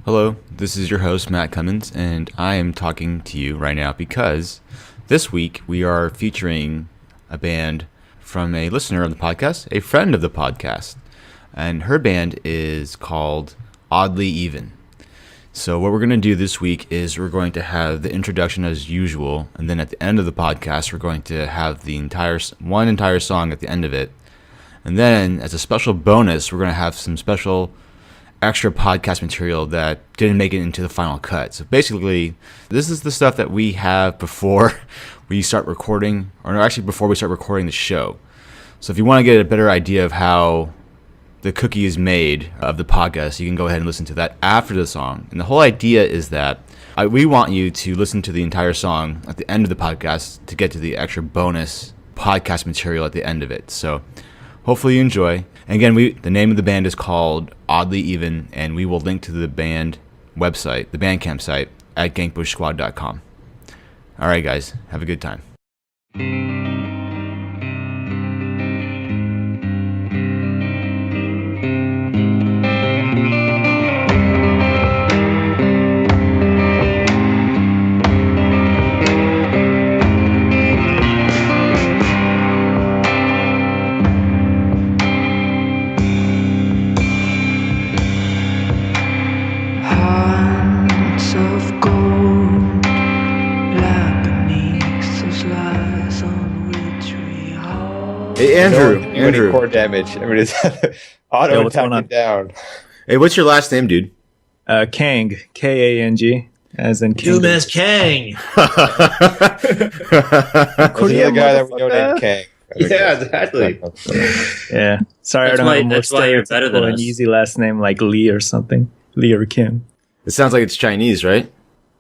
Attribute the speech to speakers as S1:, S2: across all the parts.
S1: Hello, this is your host, Matt Cummins, and I am talking to you right now because this week we are featuring a band from a listener of the podcast, a friend of the podcast, and her band is called Oddly Even. So what we're going to do this week is we're going to have the introduction as usual, and then at the end of the podcast we're going to have the entire song at the end of it. And then as a special bonus, we're going to have some special extra podcast material that didn't make it into the final cut. So basically, this is the stuff that we have before we start recording, or actually before we start recording the show. So if you want to get a better idea of how the cookie is made of the podcast, you can go ahead and listen to that after the song. And the whole idea is that we want you to listen to the entire song at the end of the podcast to get to the extra bonus podcast material at the end of it. So hopefully you enjoy. And again, the name of the band is called Oddly Even, and we will link to the band website, the Bandcamp site, at GankBushSquad.com. All right, guys, have a good time. Hey, Andrew.
S2: Core damage. I mean, it's auto attacking down.
S1: Hey, what's your last name, dude?
S3: Kang, K-A-N-G, as in
S4: Doom as Kang.
S2: This is the guy that we know named Kang.
S4: Yeah, exactly.
S3: Yeah. Sorry, I don't have a more
S4: stereotypical
S3: and easy last name like Lee or something. Lee or Kim.
S1: It sounds like it's Chinese, right?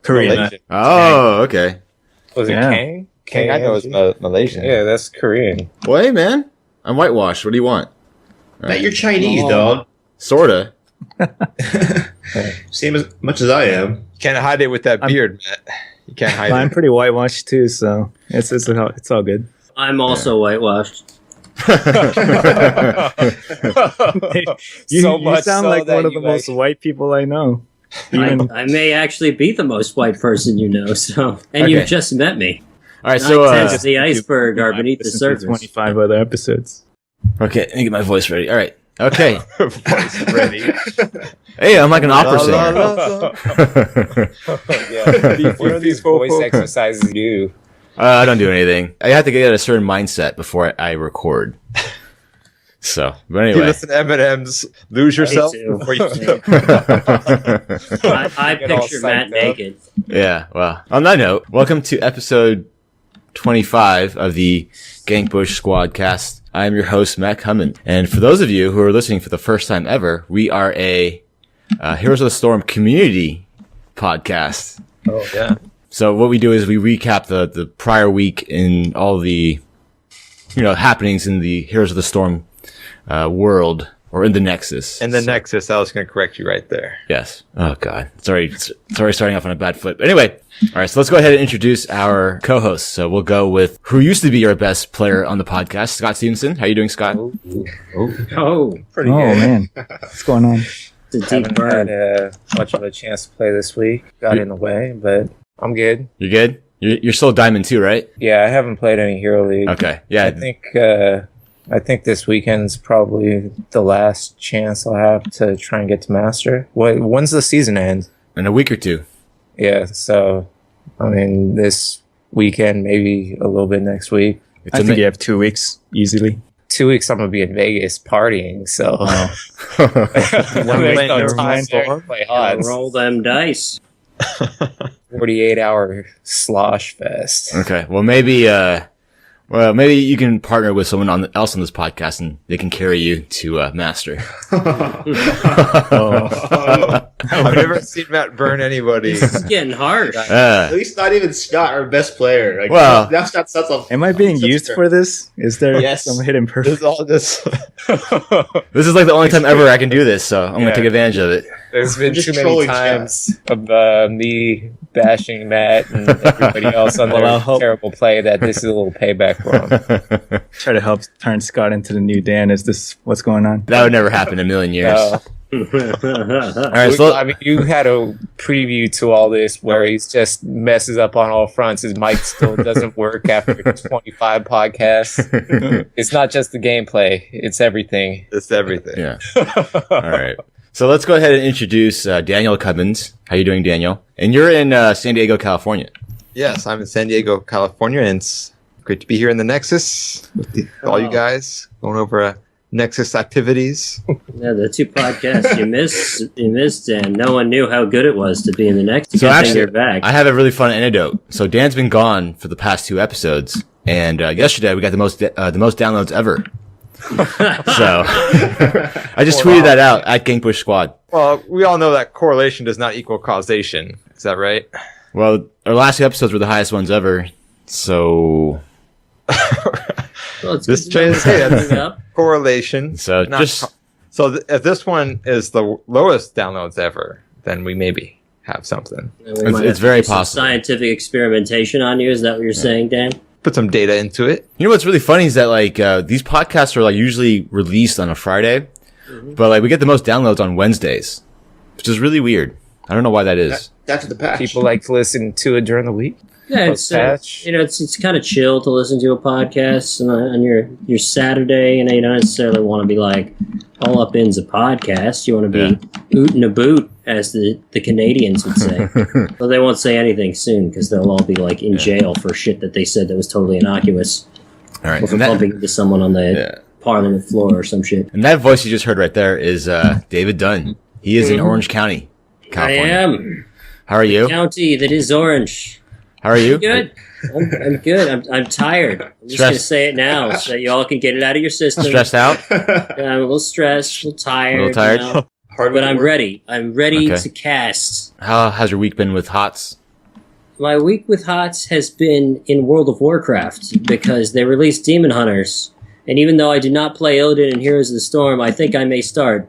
S3: Korean.
S2: Malaysian.
S1: Oh, okay.
S2: Was it Kang? Kang, I know, is Malaysian.
S5: Yeah, that's Korean.
S1: Well, hey, man. I'm whitewashed. What do you want?
S4: Bet you're Chinese, dog.
S1: Sorta.
S4: Same as much as I am.
S2: You can't hide it with that beard, Matt. You can't hide
S3: I'm
S2: it.
S3: pretty whitewashed too, so it's all good.
S6: I'm also whitewashed.
S3: You
S2: So much
S3: sound
S2: so
S3: like
S2: that
S3: one of
S2: you
S3: the most white people I know.
S6: I may actually be the most white person you know, so and
S1: Okay.
S6: you just met me.
S1: All right,
S6: Not
S1: so
S6: test the iceberg or beneath the
S3: Listen to
S6: surface.
S3: 25 other episodes.
S1: okay, let me get my voice ready. All right. Okay.
S2: Voice ready.
S1: Hey, I'm like an opera singer.
S5: Yeah. What are these voice exercises you do?
S1: I don't do anything. I have to get a certain mindset before I record. So, but
S2: You
S1: anyway.
S2: listen to M&M's Lose Yourself
S6: too.
S2: before you
S6: I
S5: Get all
S6: picture Matt
S5: psyched up.
S6: naked.
S1: Yeah, well, on that note, welcome to episode 25 of the GankBush Squadcast. I am your host, Matt Cummins. And for those of you who are listening for the first time ever, we are a Heroes of the Storm community podcast.
S2: Oh, yeah.
S1: So what we do is we recap the prior week in all the, happenings in the Heroes of the Storm world, or in the Nexus.
S2: And the Nexus, I was going to correct you right there.
S1: Yes. Oh, God. Sorry, starting off on a bad foot. But anyway, all right, so let's go ahead and introduce our co-hosts. So we'll go with who used to be our best player on the podcast, Scott Stevenson. How you doing, Scott?
S6: Oh,
S5: Pretty
S3: Oh
S5: good.
S3: man, what's going on?
S6: the deep
S5: Haven't
S6: burn.
S5: had much of a chance to play this week. Got in the way, but I'm good.
S1: You good? You're still Diamond 2, right?
S5: Yeah, I haven't played any Hero League.
S1: Okay. Yeah.
S5: I think this weekend's probably the last chance I'll have to try and get to Master. When's the season end?
S1: In a week or two.
S5: Yeah, so I mean this weekend, maybe a little bit next week.
S1: It's
S3: I think you have 2 weeks easily.
S5: 2 weeks I'm gonna be in Vegas partying, so
S1: Oh.
S5: there's no
S3: Never
S5: time
S3: mind.
S5: there to play odds.
S6: Roll them dice.
S5: 48-hour slosh fest.
S1: Okay. Well, maybe you can partner with someone else on this podcast, and they can carry you to Master.
S2: I've never seen Matt burn anybody.
S6: This is getting harsh.
S4: At least not even Scott, our best player. Like,
S1: Well-
S4: now Scott sets off.
S3: Am I being used for this? Is there
S4: Yes.
S3: some hidden
S2: This
S3: purpose?
S2: is all just...
S1: This is like the only time ever I can do this, so I'm
S5: Yeah.
S1: gonna take advantage of it.
S5: There's been
S4: Just
S5: too many
S4: trolling
S5: times of me bashing Matt and everybody else on
S3: Well,
S5: their
S3: I'll hope-
S5: terrible play that this is a little payback for them.
S3: Try to help turn Scott into the new Dan. Is this what's going on?
S1: That would never happen in a million years.
S5: No.
S1: All right, so
S5: I mean, you had a preview to all this where he's just messes up on all fronts. His mic still doesn't work after 25 podcasts. It's not just the gameplay; it's everything.
S2: It's everything.
S1: yeah. All right. So let's go ahead and introduce Daniel Cummins. How you doing, Daniel? And you're in San Diego, California.
S2: Yes, I'm in San Diego, California, and it's great to be here in the Nexus with all you guys going over Nexus activities.
S6: Yeah, the 2 podcasts you missed, and no one knew how good it was to be in the next.
S1: So actually,
S6: you're back.
S1: I have a really fun anecdote. So Dan's been gone for the past 2 episodes, and yesterday we got the most downloads ever. So I just tweeted that out at GankBush Squad.
S2: Well, we all know that correlation does not equal causation. Is that right?
S1: Well, our last 2 episodes were the highest ones ever. So
S6: Well, it's
S2: This
S6: good to know
S2: changes- hey,
S6: what's coming up.
S2: Correlation.
S1: So
S2: not
S1: just
S2: if this one is the lowest downloads ever, then we maybe have something.
S6: And we
S1: It's-
S6: might
S1: it's
S6: have to
S1: very
S6: do some
S1: possible.
S6: Scientific experimentation on you. Is that what you're saying, Dan?
S2: Put some data into it.
S1: you know what's really funny is that like these podcasts are like usually released on a Friday, but like we get the most downloads on Wednesdays, which is really weird. I don't know why that is.
S4: That's the patch.
S5: People like to listen to it during the week.
S6: Yeah, it's
S5: Post-patch.
S6: it's kind of chill to listen to a podcast on your Saturday. You don't necessarily want to be like all up in's a podcast. You want to be ootin' a boot, as the Canadians would say. Well, they won't say anything soon because they'll all be like in jail for shit that they said that was totally innocuous,
S1: All right.
S6: or for
S1: And that,
S6: bumping into someone on the Parliament floor or some shit.
S1: and that voice you just heard right there is David Dunn. He is in Orange County, California.
S6: I am
S1: How are you?
S6: county that is orange.
S1: How are you?
S6: Good. I'm good. I'm tired. I'm just gonna say it now so that y'all can get it out of your system.
S1: Stressed out?
S6: I'm a little stressed, a little tired.
S1: A little tired?
S6: You know?
S4: Hard
S6: But I'm
S4: work.
S6: ready. I'm ready
S1: Okay.
S6: to cast.
S1: How has your week been with HOTS?
S6: My week with HOTS has been in World of Warcraft because they released Demon Hunters. And even though I do not play Illidan and Heroes of the Storm, I think I may start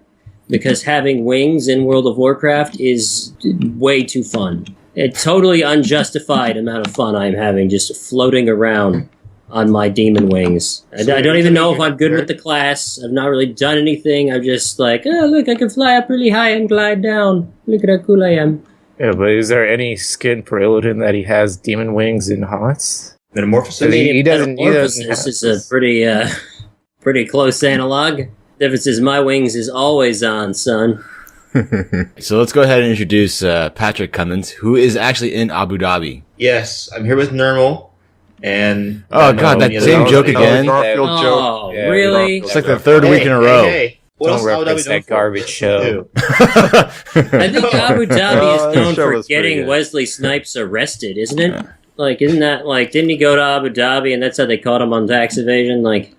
S6: because having wings in World of Warcraft is way too fun. A totally unjustified amount of fun I'm having just floating around on my demon wings. I don't even know if I'm good with the class. I've not really done anything. I'm just like, oh, look, I can fly up really high and glide down. Look at how cool I am.
S5: Yeah, but is there any skin for Illidan that he has demon wings in HOTS?
S4: Metamorphosis.
S5: I mean, he doesn't
S6: Metamorphosis is a pretty close analog. Difference is my wings is always on, son.
S1: So let's go ahead and introduce Patrick Cummins, who is actually in Abu Dhabi.
S4: Yes, I'm here with Normal. And
S1: Oh, God, that same joke again.
S2: Garfield
S6: Oh,
S2: joke.
S5: Yeah,
S6: really?
S1: It's like the 3rd week in a row.
S4: Hey. What
S5: Don't
S4: else Abu
S5: reference
S4: Dhabi
S5: that
S4: known for?
S5: garbage show.
S6: I think Abu Dhabi
S2: Oh,
S6: is
S2: that
S6: known
S2: show
S6: for
S2: was pretty
S6: getting
S2: good.
S6: Wesley Snipes arrested, isn't it? Like, isn't that like? Didn't he go to Abu Dhabi and that's how they caught him on tax evasion? Like,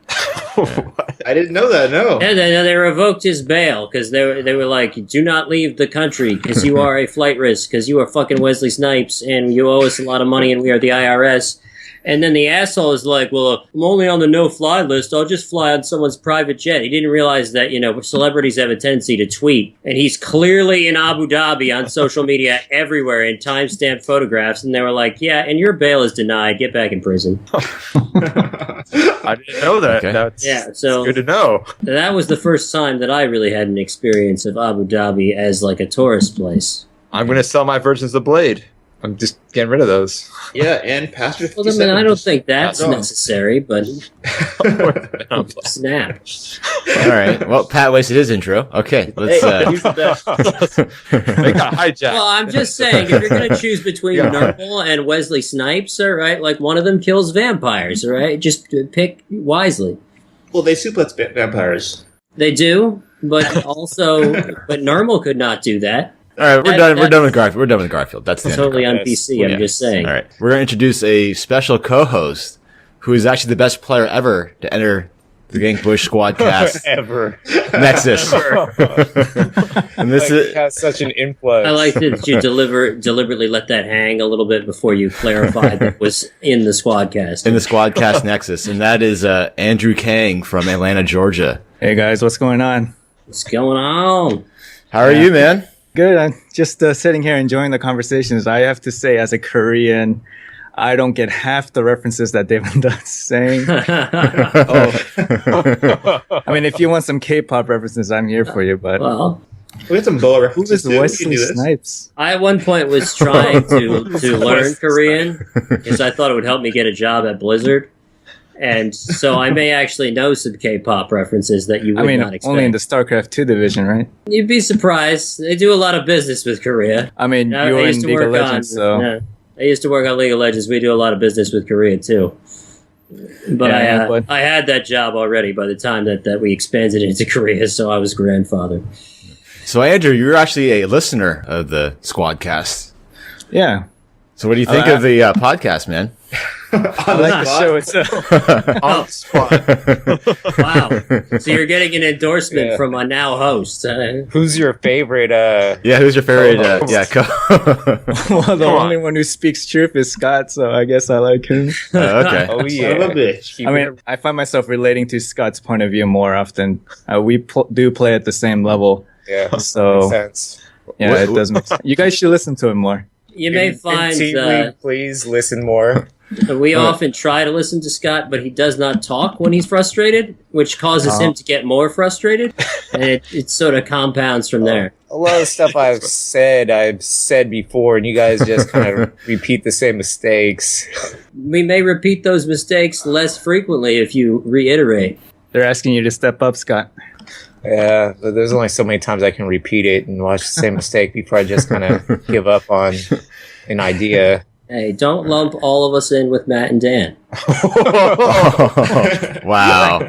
S4: I didn't know that, no.
S6: yeah, they revoked his bail because they were like, do not leave the country because you are a flight risk because you are fucking Wesley Snipes and you owe us a lot of money and we are the IRS. And then the asshole is like, well, I'm only on the no-fly list. I'll just fly on someone's private jet. He didn't realize that, celebrities have a tendency to tweet. And he's clearly in Abu Dhabi on social media everywhere in time-stamped photographs. And they were like, yeah, and your bail is denied. Get back in prison.
S2: I didn't know that.
S1: Okay.
S2: That's
S6: So
S2: good to know.
S6: that was the first time that I really had an experience of Abu Dhabi as like a tourist place.
S2: I'm going to sell my versions of Blade. I'm just getting rid of those.
S4: Yeah, and Pastor
S6: Well, I mean, I don't think that's
S4: No.
S6: necessary, but snap.
S1: All right. Well, Pat wasted his intro. Okay, let's.
S4: Hey, he's the best.
S2: They got hijacked.
S6: Well, I'm just saying, if you're going to choose between
S2: Yeah.
S6: Nurgle and Wesley Snipes, all right, like one of them kills vampires, all right? Just pick wisely.
S4: Well, they suplex vampires.
S6: They do, but Nurgle could not do that.
S1: All right, we're done. We're done with Garfield. We're done with Garfield. That's the end.
S6: Totally on
S5: Yes.
S6: PC,
S1: Yeah.
S6: I'm just saying.
S1: All right, we're gonna introduce a special co-host who is actually the best player ever to enter the GankBush Squadcast
S5: Ever.
S1: Nexus. And this
S5: Like,
S1: is
S5: has such an influence.
S6: I like that you deliberately let that hang a little bit before you clarified that was in the Squadcast.
S1: in the Squadcast Nexus, and that is Andrew Kang from Atlanta, Georgia.
S3: Hey guys, what's going on?
S6: What's going on?
S1: How are you, man?
S3: Good. I'm just sitting here enjoying the conversations. I have to say, as a Korean, I don't get half the references that David Dunn's saying. I mean, if you want some K-pop references, I'm here for you. But
S6: Well,
S4: We had some boa
S3: Who
S4: references
S3: is
S4: too. We can
S3: Wesley
S4: do this.
S3: Snipes?
S6: I at one point was trying to learn Korean because I thought it would help me get a job at Blizzard. And so I may actually know some K-pop references that you would not expect.
S3: Only in the StarCraft 2 division, right?
S6: You'd be surprised. They do a lot of business with Korea.
S3: I mean,
S6: I
S3: you're in
S6: used to
S3: League of
S6: work
S3: Legends,
S6: on,
S3: so...
S6: yeah, I used to work on League of Legends. We do a lot of business with Korea too. But
S3: Yeah,
S6: I had that job already by the time that we expanded into Korea, so I was grandfathered.
S1: So, Andrew, you're actually a listener of the Squadcast.
S3: Yeah.
S1: So, what do you think of the podcast, man?
S3: I like the show itself.
S4: On the spot.
S6: Wow. So you're getting an endorsement
S5: Yeah.
S6: from a now host.
S5: Who's your favorite?
S1: Yeah, who's your favorite?
S3: Well, the only one who speaks truth is Scott, so I guess I like him.
S1: Okay.
S5: Oh
S4: Son of
S5: yeah.
S4: a bitch.
S3: I mean, I find myself relating to Scott's point of view more often. We do play at the same level,
S5: yeah.
S3: so
S5: Makes sense.
S3: yeah, it does make sense. You guys should listen to him more.
S6: You may
S5: In
S6: find
S5: Team League, please listen more.
S6: we often try to listen to Scott, but he does not talk when he's frustrated, which causes him to get more frustrated, and it sort of compounds from there.
S5: A lot of stuff I've said before, and you guys just kind of repeat the same mistakes.
S6: We may repeat those mistakes less frequently if you reiterate.
S3: They're asking you to step up, Scott.
S5: Yeah, but there's only so many times I can repeat it and watch the same mistake before I just kind of give up on an idea.
S6: Hey, don't lump all of us in with Matt and Dan.
S1: Wow.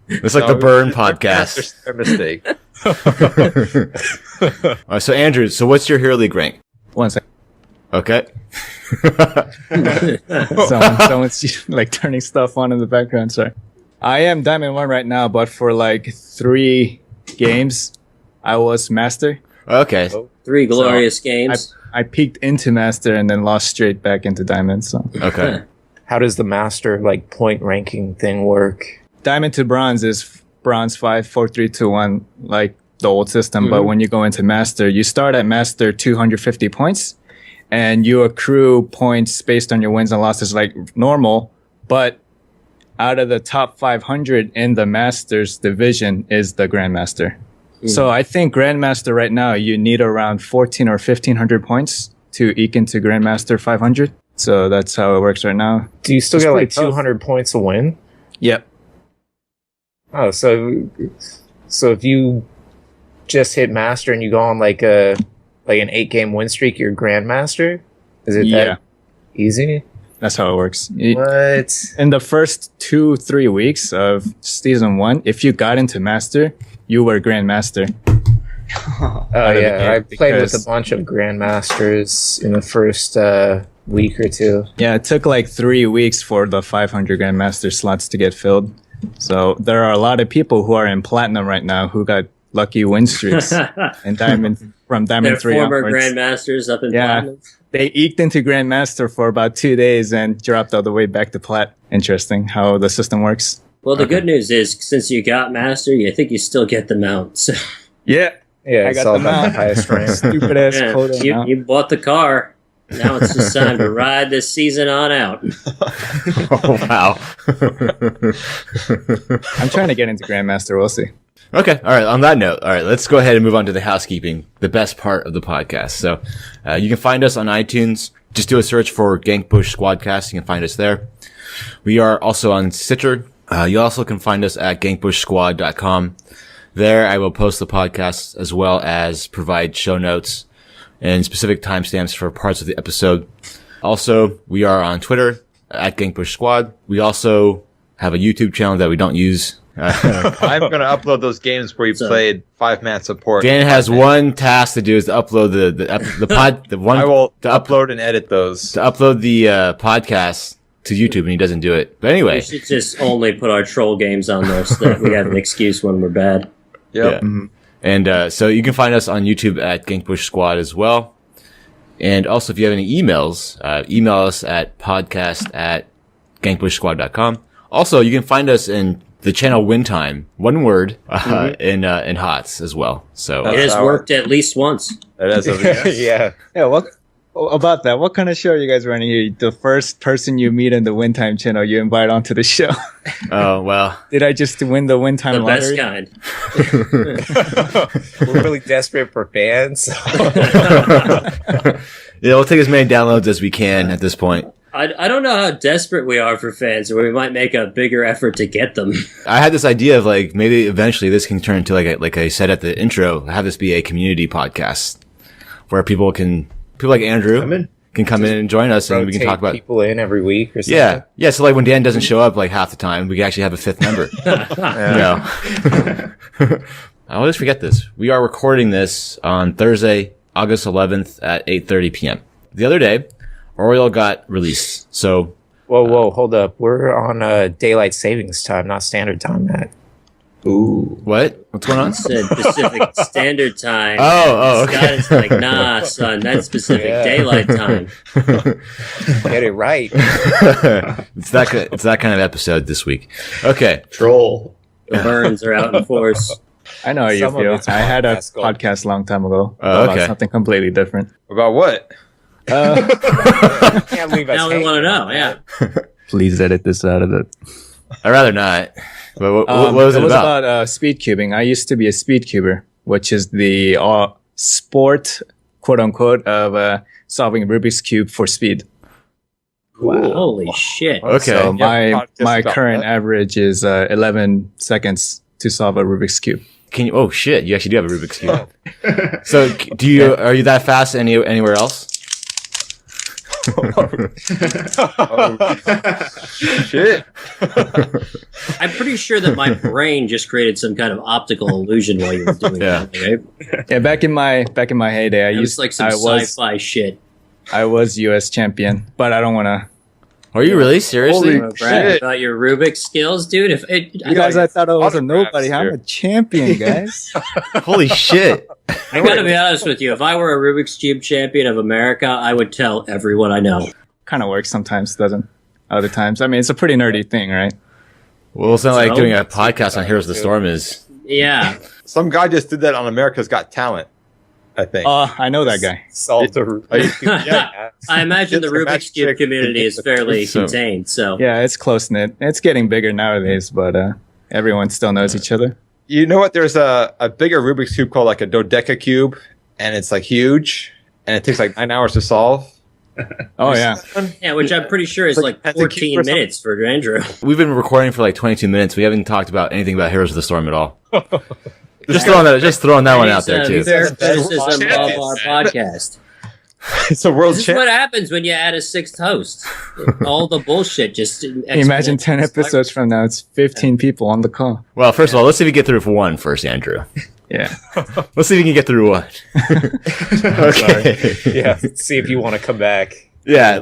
S1: It's like the Burn podcast.
S2: Their mistake.
S1: All right, so, Andrew, so what's your Hero League rank?
S3: 1 second.
S1: Okay.
S3: Someone's like turning stuff on in the background. Sorry. I am Diamond 1 right now, but for like 3 games, I was Master.
S1: Okay.
S6: 3 glorious games.
S3: I peaked into Master and then lost straight back into Diamond. So
S1: Okay.
S5: How does the master point ranking thing work?
S3: Diamond to Bronze is Bronze 5, 4, 3, 2, 1, like the old system. But when you go into Master, you start at Master 250 points, and you accrue points based on your wins and losses like normal. But out of the top 500 in the Masters division is the Grandmaster. So I think Grandmaster right now, you need around 14 or 1500 points to eke into Grandmaster 500. So that's how it works right now.
S5: Do you still
S3: It's
S5: get like
S3: pretty tough.
S5: 200 points a win?
S3: Yep.
S5: Oh, so if you just hit master and you go on like an 8-game win streak, you're grandmaster? Is it that easy?
S3: That's how it works.
S5: What?
S3: In the first 2-3 weeks of season 1, if you got into master, you were grandmaster.
S5: Oh
S3: Out of the
S5: yeah, I
S3: gate,
S5: played with
S3: because-
S5: a bunch of grandmasters in the first week or two.
S3: Yeah, it took like 3 weeks for the 500 grandmaster slots to get filled. So there are a lot of people who are in platinum right now who got lucky win streaks and diamond from
S6: They're
S3: diamond 3
S6: former
S3: onwards.
S6: grandmasters up in
S3: Yeah.
S6: platinum.
S3: They eked into grandmaster for about 2 days and dropped all the way back to plat. Interesting how the system works.
S6: Well, the good news is, since you got master, I think you still get the mount. So,
S3: Yeah.
S5: Yeah,
S3: I
S5: it's
S3: got
S5: all
S3: the
S5: about the
S3: mount.
S5: highest rank.
S3: Stupid ass
S6: yeah,
S3: quota
S6: you,
S3: amount.
S6: you bought the car. Now it's just time to ride this season on out.
S1: Oh, wow.
S3: I'm trying to get into grandmaster. We'll see.
S1: Okay. All right. On that note, all right, let's go ahead and move on to the housekeeping, the best part of the podcast. So, you can find us on iTunes. Just do a search for GankBush Squadcast. You can find us there. We are also on Stitcher. You also can find us at gankbushsquad.com. There, I will post the podcast as well as provide show notes and specific timestamps for parts of the episode. Also, we are on Twitter at GankBush Squad. We also have a YouTube channel that we don't use.
S2: I'm going to upload those games where you played 5-man support.
S1: Dan has one task to do is to upload
S2: I will upload and edit those.
S1: to upload the podcast to YouTube, and he doesn't do it. But
S6: We
S1: anyway,
S6: should just only put our troll games on there so that we have an excuse when we're bad.
S2: Yep.
S1: yeah. And so you can find us on YouTube at GankBush Squad as well. And also, if you have any emails, email us at podcast@gankbushsquad.com. Also, you can find us in the channel Wintime, one word, in HOTS as well. So
S6: It has worked at least once.
S2: That is
S5: Yeah.
S3: Yeah, welcome About that, what kind of show are you guys running here? The first person you meet in the Wintime channel, you invite onto the show.
S1: Oh, well.
S3: Did I just win the Wintime
S6: The
S3: lottery?
S6: best kind.
S5: We're really desperate for fans.
S1: Yeah, we'll take as many downloads as we can at this point.
S6: I don't know how desperate we are for fans, or we might make a bigger effort to get them.
S1: I had this idea of like maybe eventually this can turn into like I said at the intro, have this be a community podcast where people like Andrew can come in and join us and we can talk about
S5: people in every week or something.
S1: Yeah. So like when Dan doesn't show up like half the time, we can actually have a fifth member. I always forget this. We are recording this on Thursday, August 11th at 8:30 p.m. The other day, Auriel got released. So
S5: Whoa, hold up. We're on daylight savings time, not standard time, Matt.
S2: Ooh.
S1: what? What's going on?
S6: It said Pacific Standard Time.
S1: Oh, okay.
S6: Scott is like, nah, son, that's Pacific Daylight Time.
S5: Get it right.
S1: It's that kind of episode this week. Okay.
S4: Troll.
S6: The burns are out in force.
S3: I know how you
S5: Some of
S3: feel.
S5: it's
S3: I had a
S5: podcast gold.
S3: podcast a long time ago
S1: Oh,
S3: about
S1: okay.
S3: something completely different.
S2: About what?
S5: Can't leave us
S6: Now we
S5: hanging
S6: want to know,
S5: on
S6: yeah.
S5: that.
S3: Please edit this out of it.
S1: I'd rather not. But what was it about?
S3: about speed cubing. I used to be a speed cuber, which is the sport, quote unquote, of solving Rubik's Cube for speed.
S2: Wow.
S6: Holy shit.
S1: Okay.
S3: So my
S2: podcast about
S3: current
S2: that.
S3: average is 11 seconds to solve a Rubik's Cube.
S1: Can you? Oh shit! You actually do have a Rubik's cube. So are you that fast anywhere else?
S2: Shit.
S6: I'm pretty sure that my brain just created some kind of optical illusion while you were doing
S1: Yeah.
S6: that, right?
S3: Yeah, back in my heyday,
S6: It was like some sci-fi shit.
S3: I was U.S. champion, but I don't want to.
S1: Are you really seriously?
S2: Holy
S6: Brag
S2: shit.
S6: about your Rubik's skills, dude. If it,
S3: You guys, I thought I was a
S2: autographs
S3: nobody. I'm
S2: here.
S3: a champion, guys.
S1: Holy shit!
S6: I gotta be honest with you. If I were a Rubik's Cube champion of America, I would tell everyone I know.
S3: Kind of works sometimes, doesn't? Other times. I mean, it's a pretty nerdy thing, right?
S1: Well, it's not like
S6: So?
S1: doing a podcast on Heroes of the Storm is.
S6: Yeah.
S2: Some guy just did that on America's Got Talent, I think.
S3: I know that guy.
S5: Solved the Rubik's Cube.
S2: Yeah.
S6: I imagine the
S2: It's a
S6: Rubik's
S2: magic
S6: Cube
S2: trick.
S6: community is fairly
S1: So-
S6: contained, so.
S3: Yeah, it's close knit. It's getting bigger nowadays, but everyone still knows each other.
S2: You know what? There's a bigger Rubik's Cube called like a dodeca cube, and it's like huge, and it takes like 9 hours to solve.
S3: Oh yeah,
S6: Yeah, which I'm pretty sure is
S2: It's like
S6: like
S2: Pentagon
S6: 14
S2: or something.
S6: minutes for Andrew.
S1: We've been recording for like 22 minutes. We haven't talked about anything about Heroes of the Storm at all. Just throwing that one out there too.
S6: Fair
S2: That's
S6: criticism of
S2: champions.
S6: our podcast.
S2: It's a world
S6: This is
S2: champ.
S6: what happens when you add a sixth host. All the bullshit just.
S3: imagine 10 episodes from now, it's 15 people on the call.
S1: Well, first of all, let's see if we get through for one first, Andrew.
S3: Yeah,
S1: Let's see if we can get through one. Okay.
S5: Yeah, see if you want to come back.
S1: Yeah,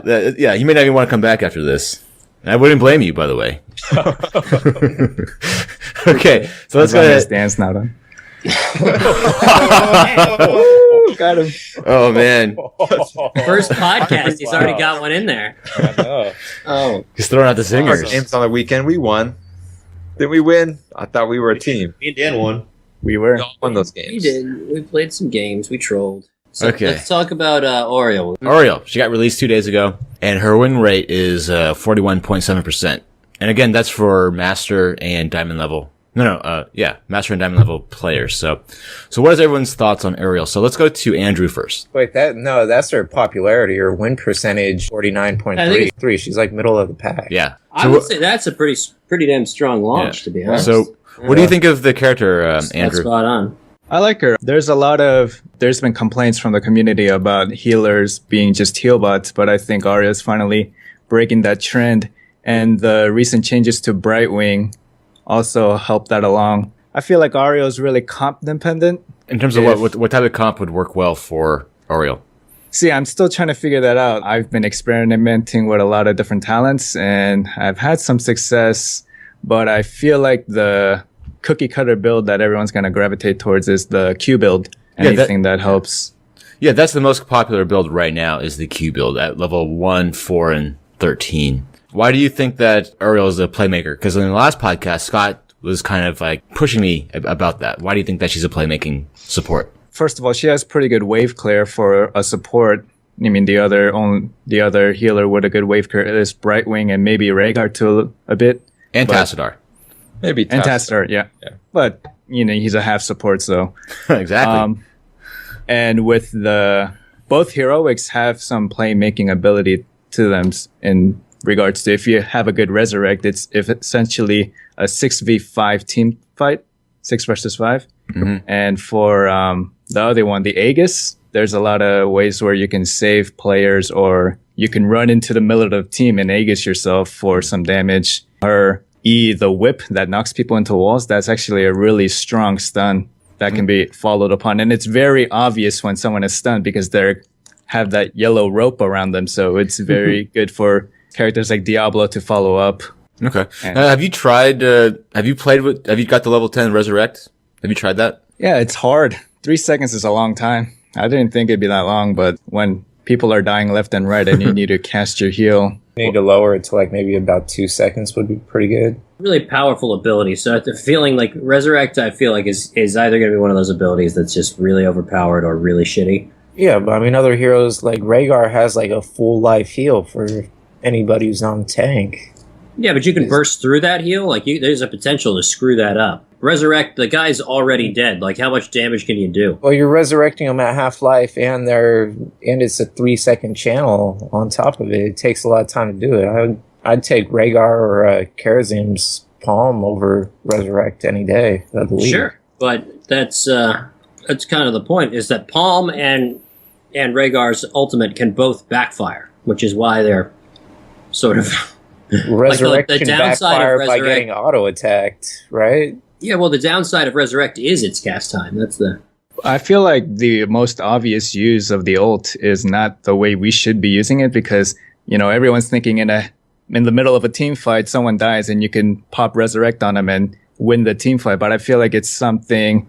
S1: you may not even want to come back after this. And I wouldn't blame you, by the way. Okay, so let's
S3: as long
S1: go
S3: as
S1: ahead.
S3: Dan's not on. Got him.
S1: Oh, man.
S6: First podcast, he's already got one in there.
S5: I know.
S6: Oh,
S1: He's throwing out the
S2: Our
S1: singers.
S2: games on the weekend, we won. Didn't we win? I thought we were a team.
S4: Me and Dan won.
S3: We were.
S2: We all won those
S6: we
S2: games.
S6: did. We played some games. We trolled. So
S1: Okay.
S6: let's talk about Auriel.
S1: Auriel, she got released 2 days ago, and her win rate is 41.7%. And again, that's for Master and Diamond level. Master and Diamond level players. So what is everyone's thoughts on Auriel? So let's go to Andrew first.
S5: Wait, that's her popularity. Her win percentage, 49.33. She's like middle of the pack.
S1: Yeah.
S6: I
S1: So
S6: would
S1: wh-
S6: say that's a pretty damn strong launch,
S1: Yeah.
S6: to be honest.
S1: So what do you think of the character,
S6: That's
S1: Andrew?
S6: spot on.
S3: I like her. There's been complaints from the community about healers being just heal bots, but I think Arya's finally breaking that trend. And the recent changes to Brightwing also helped that along. I feel like Auriel is really comp dependent.
S1: In terms of what type of comp would work well for Auriel?
S3: See, I'm still trying to figure that out. I've been experimenting with a lot of different talents and I've had some success, but I feel like the cookie cutter build that everyone's going to gravitate towards is the Q build.
S1: Yeah,
S3: Anything that helps.
S1: Yeah, that's the most popular build right now is the Q build at level 1, 4, and 13. Why do you think that Auriel is a playmaker? Because in the last podcast, Scott was kind of like pushing me about that. Why do you think that she's a playmaking support?
S3: First of all, she has pretty good wave clear for a support, I mean, the other healer with a good wave curve is Brightwing and maybe Rhaegar to a bit.
S1: And Tassadar.
S2: Maybe
S3: And Tassadar, yeah. But, he's a half support, so.
S1: Exactly.
S3: And with both heroics have some playmaking ability to them in regards to if you have a good resurrect, it's essentially a 6v5 team fight, 6 versus 5.
S1: Mm-hmm.
S3: And for the other one, the Aegis, there's a lot of ways where you can save players or you can run into the middle of the team and Aegis yourself for some damage. Her E, the whip that knocks people into walls, that's actually a really strong stun that can be followed upon. And it's very obvious when someone is stunned because they have that yellow rope around them. So it's very good for characters like Diablo to follow up.
S1: Okay. Have you got the level 10 Resurrect? Have you tried that?
S3: Yeah, it's hard. 3 seconds is a long time. I didn't think it'd be that long, but when people are dying left and right and you need to cast your heal.
S5: You need to lower it to like maybe about 2 seconds would be pretty good.
S6: Really powerful ability. So the feeling like Resurrect, I feel like is either going to be one of those abilities that's just really overpowered or really shitty.
S5: Yeah, but I mean, other heroes like Rhaegar has like a full life heal for anybody who's on tank.
S6: Yeah, but you can burst through that heal. Like there's a potential to screw that up. Resurrect, the guy's already dead. Like how much damage can you do?
S5: Well, you're resurrecting them at half life, and it's a 3 second channel on top of it. It takes a lot of time to do it. I'd take Rhaegar or Karazim's Palm over Resurrect any day of the week.
S6: Sure, but that's kind of the point. Is that Palm and Rhaegar's ultimate can both backfire, which is why they're sort of
S5: Resurrection
S6: the downside
S5: backfire
S6: of
S5: by
S6: Resurrect,
S5: getting auto attacked, right?
S6: Yeah, well, the downside of Resurrect is its cast time. That's the.
S3: I feel like the most obvious use of the ult is not the way we should be using it because, everyone's thinking in the middle of a team fight, someone dies and you can pop Resurrect on them and win the team fight. But I feel like it's something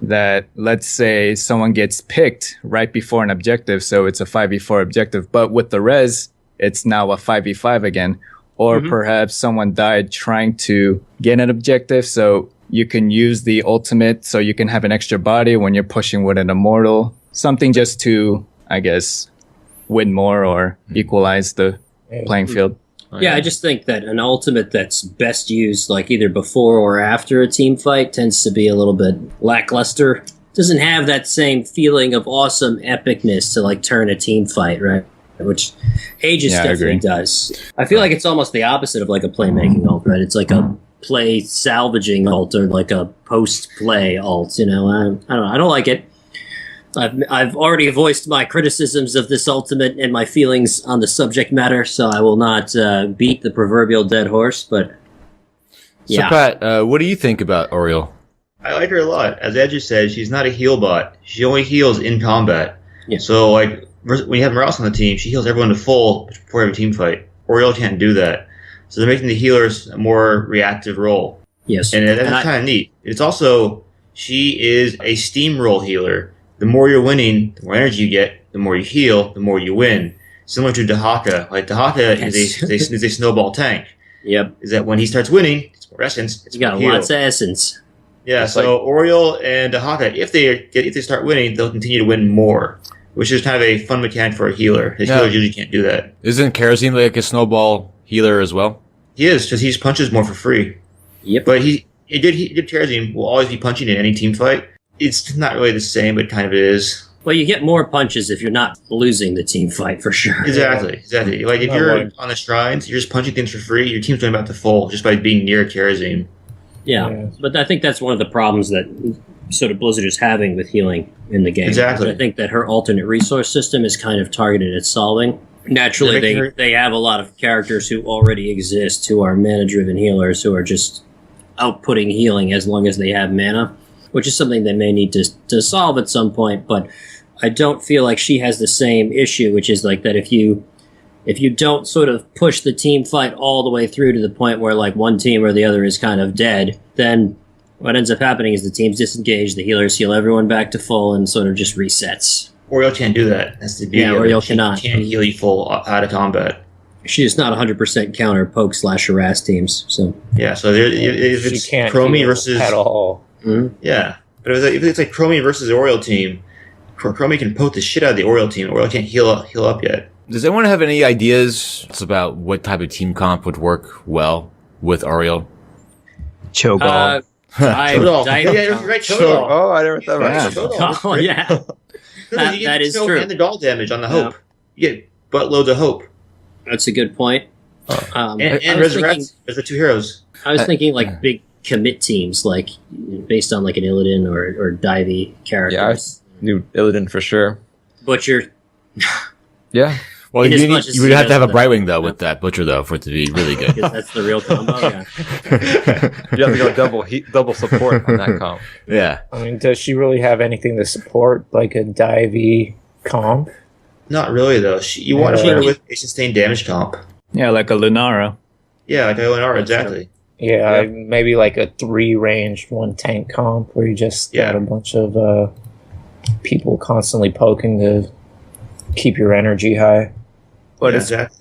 S3: that, let's say someone gets picked right before an objective. So it's a 5v4 objective, but with the res, it's now a 5v5 again. Or perhaps someone died trying to get an objective, so you can use the ultimate so you can have an extra body when you're pushing with an immortal. Something just to, I guess, win more or equalize the playing field.
S6: Yeah, I just think that an ultimate that's best used like either before or after a team fight tends to be a little bit lackluster. Doesn't have that same feeling of awesome epicness to like turn a team fight, right? Which Aegis definitely does. I feel like it's almost the opposite of like a playmaking ult, right? It's like a play salvaging ult or like a post-play ult, I don't know. I don't like it. I've already voiced my criticisms of this ultimate and my feelings on the subject matter, so I will not beat the proverbial dead horse, but yeah.
S1: So Pat, what do you think about Auriel?
S4: I like her a lot. As Ed just said, she's not a heal bot. She only heals in combat.
S6: Yeah.
S4: So, when you have Morales on the team, she heals everyone to full before every team fight. Auriel can't do that. So they're making the healers a more reactive role.
S6: Yes.
S4: And that's kind of neat. It's also, she is a steamroll healer. The more you're winning, the more energy you get, the more you heal, the more you win. Similar to Dahaka. Like, Dahaka is a snowball tank.
S6: Yep.
S4: Is that when he starts winning, it's more essence, it's
S6: You got
S4: more heal.
S6: lots of essence.
S4: Yeah,
S2: It's
S4: so Auriel and Dahaka, if they start winning, they'll continue to win more. Which is kind of a fun mechanic for a healer. His healers usually can't do that.
S1: Isn't Karazim like a snowball healer as well?
S4: He is, because he just punches more for free.
S6: Yep.
S4: But he did Karazim will always be punching in any team fight. It's not really the same, but kind of it is.
S6: Well, you get more punches if you're not losing the team fight, for sure.
S4: Exactly. Like, if you're on the shrines, you're just punching things for free, your team's doing about to full just by being near Karazim.
S6: Yeah, but I think that's one of the problems that sort of Blizzard is having with healing in the game.
S4: Exactly.
S6: I think that her alternate resource system is kind of targeted at solving. Naturally, they have a lot of characters who already exist who are mana-driven healers who are just outputting healing as long as they have mana, which is something they may need to solve at some point, but I don't feel like she has the same issue, which is like that if you don't sort of push the team fight all the way through to the point where like one team or the other is kind of dead, then what ends up happening is the team's disengaged, the healers heal everyone back to full, and sort of just resets.
S4: Auriel can't do that. That's the beauty.
S6: Auriel cannot.
S4: She can't heal you full out of combat.
S6: She is not 100% counter poke/harass teams. So
S4: Yeah, so if it's
S5: can't
S4: Chromie
S5: heal
S4: versus
S5: at all.
S4: Yeah, but if it's like Chromie versus Auriel team, Chromie can poke the shit out of the Auriel team. Auriel can't heal up yet.
S1: Does anyone have any ideas about what type of team comp would work well with Auriel?
S3: Cho'Gall.
S4: Shoutout. Yeah, you're right. Shoutout.
S2: Oh, I never thought about
S3: Yeah.
S2: Shoutout.
S6: Oh, yeah.
S4: You get
S6: That is
S4: snow
S6: true.
S4: And the doll damage on the Hope. You get buttloads of Hope.
S6: That's a good point.
S4: And
S6: I was
S4: Resurrect.
S6: thinking-
S4: There's the two heroes.
S6: I was thinking like big commit teams, like based on like an Illidan or Divey characters.
S2: New Illidan for sure.
S6: Butcher.
S2: Yeah.
S1: Well,
S6: In as
S1: you
S6: much as
S1: would
S6: he
S1: have to
S6: does
S1: have a
S6: that.
S1: Brightwing though with that Butcher though for it to be really good.
S6: Because that's the real combo. Yeah.
S2: You have to go double support on that comp.
S1: Yeah.
S5: I mean, does she really have anything to support like a Divey comp?
S4: Not really, though. You want to
S5: Yeah.
S4: put her with a sustained damage comp.
S3: Yeah, like a Lunara.
S4: Yeah, like Eleonora, exactly.
S5: Yeah, maybe like a 3-ranged 1-tank comp where you just got a bunch of people constantly poking to keep your energy high.
S3: But
S4: Yeah,
S3: it's,
S4: exactly.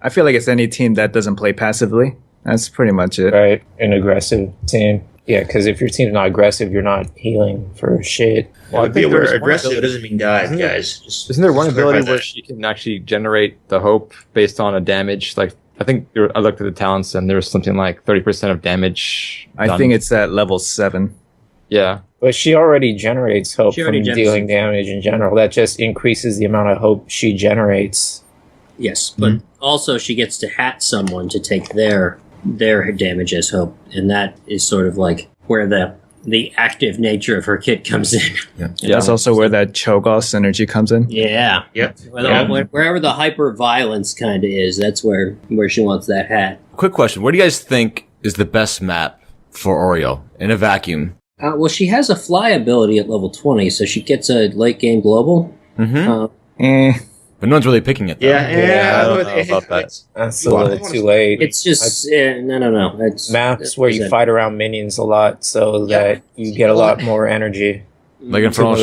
S3: I feel like it's any team that doesn't play passively. That's pretty much it.
S5: Right, an aggressive team. Yeah, because if your team's not aggressive, you're not healing for shit.
S4: Well, be aware,
S2: there's one
S4: aggressive
S2: ability-
S4: doesn't mean dive,
S2: Isn't there-
S4: guys. Just,
S2: Isn't there one
S4: just clarify
S2: ability where
S4: that.
S2: she can actually generate the hope based on a damage? Like, I think I looked at the talents and there's something like 30% of damage.
S3: I
S2: done.
S3: think it's at level 7.
S2: Yeah.
S5: But she already generates hope
S6: She already
S5: from
S6: generates
S5: dealing damage in general. That just increases the amount of hope she generates.
S6: Yes, but also she gets to hat someone to take their damage as hope, and that is sort of like where the active nature of her kit comes in.
S3: That's also where that Cho'Gall synergy comes in.
S6: Yeah.
S4: Yep.
S6: Wherever the hyper violence kind of is, that's where she wants that hat.
S1: Quick question: what do you guys think is the best map for Auriel in a vacuum?
S6: Well, she has a fly ability at level 20, so she gets a late game global.
S3: Eh.
S1: But no one's really picking it. Though.
S2: I don't know about that.
S5: That's a little too late.
S6: It's just no. It's
S5: Maps where you fight around minions a lot so that you get a lot more energy.
S1: Like Infernal,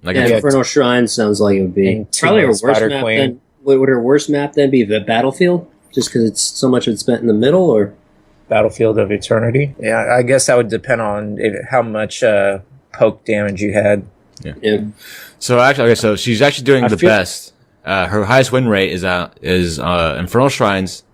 S6: Infernal Shrine sounds like it would be
S5: And
S6: probably her worst
S5: Spider
S6: map.
S5: Queen.
S6: Then would her worst map then be the Battlefield? Just because it's so much of it's spent in the middle, or
S5: Battlefield of Eternity. Yeah, I guess that would depend on how much poke damage you had.
S6: yeah.
S1: So actually, okay, so she's actually doing
S3: I
S1: the
S3: feel-
S1: best. Her highest win rate is Infernal Shrines,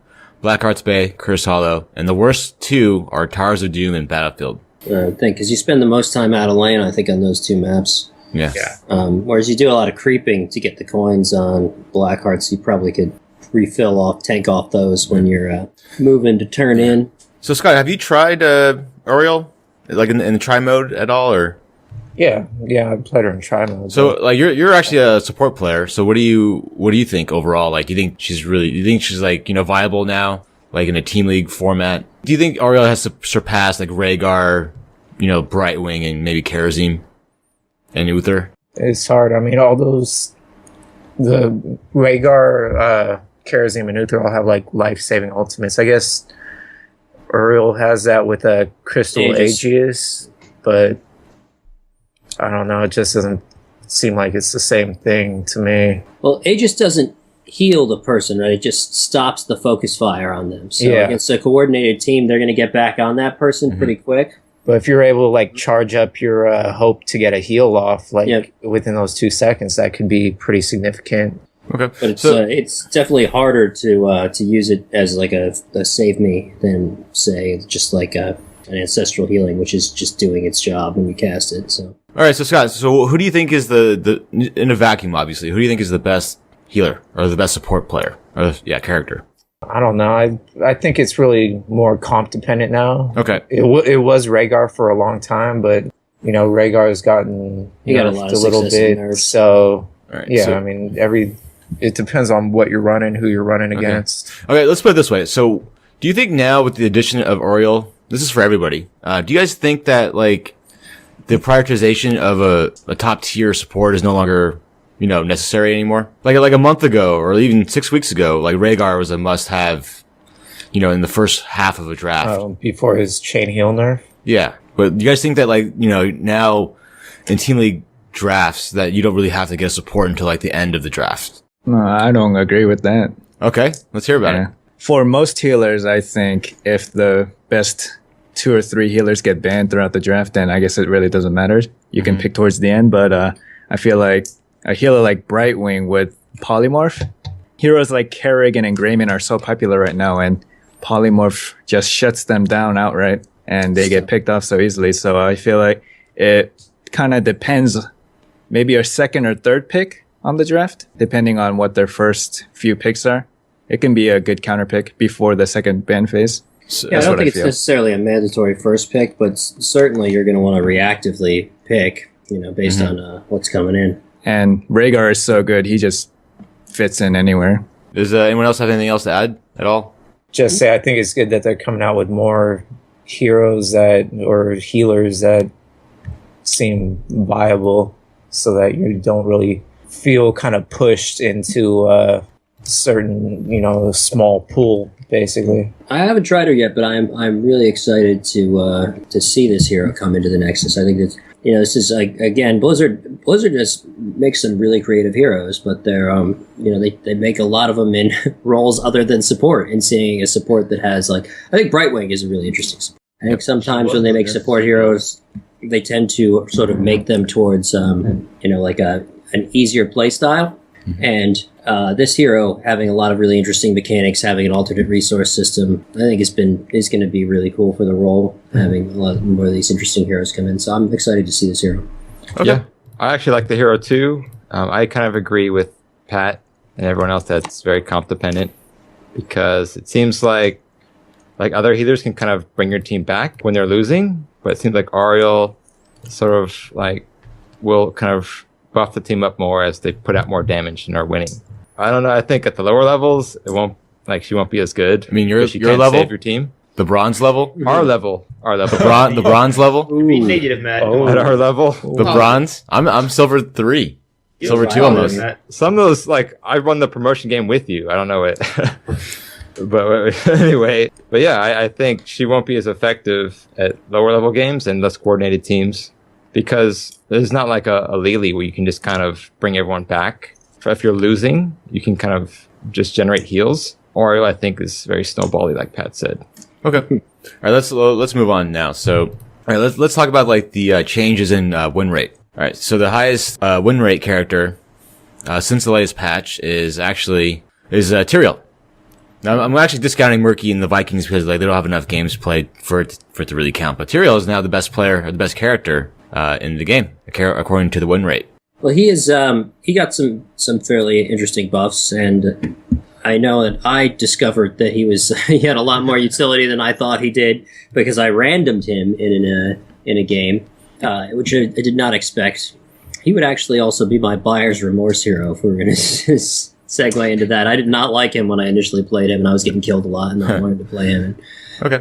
S1: Black Arts Bay, Curse Hollow, and the worst two are Towers of Doom and Battlefield.
S6: thing because you spend the most time out of lane, I think, on those two maps.
S1: Yeah.
S6: Whereas you do a lot of creeping to get the coins on Black Hearts, you probably could tank off those when you're moving to turn in.
S1: So Scott, have you tried Auriel like in the try mode at all, or?
S5: Yeah, I played her in try mode.
S1: So like you're actually a support player. So what do you think overall? Like you think she's like, viable now, like in a team league format? Do you think Auriel has to surpass like Rhaegar, Brightwing and maybe Karazim and Uther?
S5: It's hard. I mean, all those, the Rhaegar, Karazim, and Uther all have like life-saving ultimates. I guess Auriel has that with a Crystal Aegis, but I don't know. It just doesn't seem like it's the same thing to me.
S6: Well, Aegis doesn't heal the person, right? It just stops the focus fire on them. So against a coordinated team, they're going to get back on that person pretty quick.
S5: But if you're able to like charge up your hope to get a heal off within those 2 seconds, that could be pretty significant.
S1: Okay,
S6: but it's definitely harder to use it as like a save me than say just like an ancestral healing, which is just doing its job when you cast it. So
S1: all right, so Scott, so who do you think is the in a vacuum? Obviously, who do you think is the best healer or the best support player or character?
S5: I don't know. I think it's really more comp dependent now.
S1: Okay,
S5: it was Rhaegar for a long time, but Rhaegar has gotten
S6: got a lot of
S5: little
S6: success and
S5: bit.
S6: nerfs.
S5: So
S1: all right,
S5: I mean it depends on what you're running, who you're running against.
S1: Okay, let's put it this way. So, do you think now with the addition of Auriel, this is for everybody? Do you guys think that like the prioritization of a top tier support is no longer necessary anymore? Like a month ago or even 6 weeks ago, like Rhaegar was a must have, in the first half of a draft
S5: Before his chain heal nerf.
S1: Yeah, but you guys think that like now in team league drafts that you don't really have to get support until like the end of the draft?
S3: No, I don't agree with that.
S1: Okay, let's hear about it.
S3: For most healers, I think if the best 2 or 3 healers get banned throughout the draft, then I guess it really doesn't matter. You can pick towards the end, but I feel like a healer like Brightwing with Polymorph. Heroes like Kerrigan and Grayman are so popular right now, and Polymorph just shuts them down outright, and they get picked off so easily. So I feel like it kind of depends, maybe your second or third pick on the draft, depending on what their first few picks are. It can be a good counter pick before the second ban phase.
S6: So I don't think it's necessarily a mandatory first pick, but certainly you're going to want to reactively pick, based on what's coming in.
S3: And Rhaegar is so good, he just fits in anywhere.
S1: Does anyone else have anything else to add at all?
S5: Just say I think it's good that they're coming out with more heroes or healers that seem viable, so that you don't really feel kind of pushed into a certain, small pool, basically.
S6: I haven't tried her yet, but I'm really excited to see this hero come into the Nexus. I think that this is like, again, Blizzard just makes some really creative heroes, but they're they make a lot of them in roles other than support. And seeing a support that has I think Brightwing is a really interesting support. I think sometimes when they make support heroes, they tend to sort of make them towards an easier play style. And this hero having a lot of really interesting mechanics, having an alternate resource system, I think is going to be really cool for the role, having a lot more of these interesting heroes come in. So I'm excited to see this hero.
S1: Okay.
S2: Yeah, I actually like the hero too. I kind of agree with Pat and everyone else that's very comp dependent, because it seems like other healers can kind of bring your team back when they're losing, but it seems like Auriel sort of will kind of buff the team up more as they put out more damage and are winning. I don't know. I think at the lower levels, it won't she won't be as good.
S1: I mean, your
S2: can't
S1: level,
S2: save your team.
S1: The bronze level,
S2: Our level,
S1: the bronze level.
S4: Be negative, Matt.
S2: At our level,
S1: The bronze. I'm silver 3, silver 2 almost.
S2: some of those I run the promotion game with you. I don't know it, but anyway. But yeah, I think she won't be as effective at lower level games and less coordinated teams, because there's not like a Lily where you can just kind of bring everyone back. If you're losing, you can kind of just generate heals. Or I think is very snowbally, like Pat said.
S1: Okay. All right, let's move on now. So, all right, let's talk about the changes in win rate. All right, so the highest win rate character since the latest patch is Tyreal. Now, I'm actually discounting Murky and the Vikings because they don't have enough games played for it to really count. But Tyreal is now the best player, or the best character in the game, according to the win rate.
S6: Well, he got some fairly interesting buffs, and I know that I discovered that he had a lot more utility than I thought he did, because I randomed him in a game, which I did not expect. He would actually also be my buyer's remorse hero, if we were going to segue into that. I did not like him when I initially played him, and I was getting killed a lot, and I wanted to play him.
S1: Okay.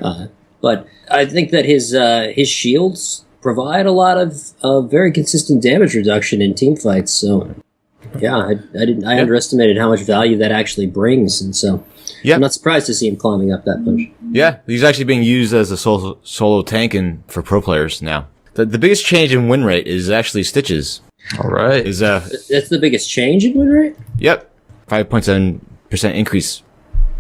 S6: But I think that his shields provide a lot of very consistent damage reduction in team fights. So, yeah, I underestimated how much value that actually brings, and so I'm not surprised to see him climbing up that much. Yeah,
S1: he's actually being used as a solo tank for pro players now. The biggest change in win rate is actually Stitches.
S2: All right,
S6: that's the biggest change in win rate?
S1: Yep, 5.7% increase.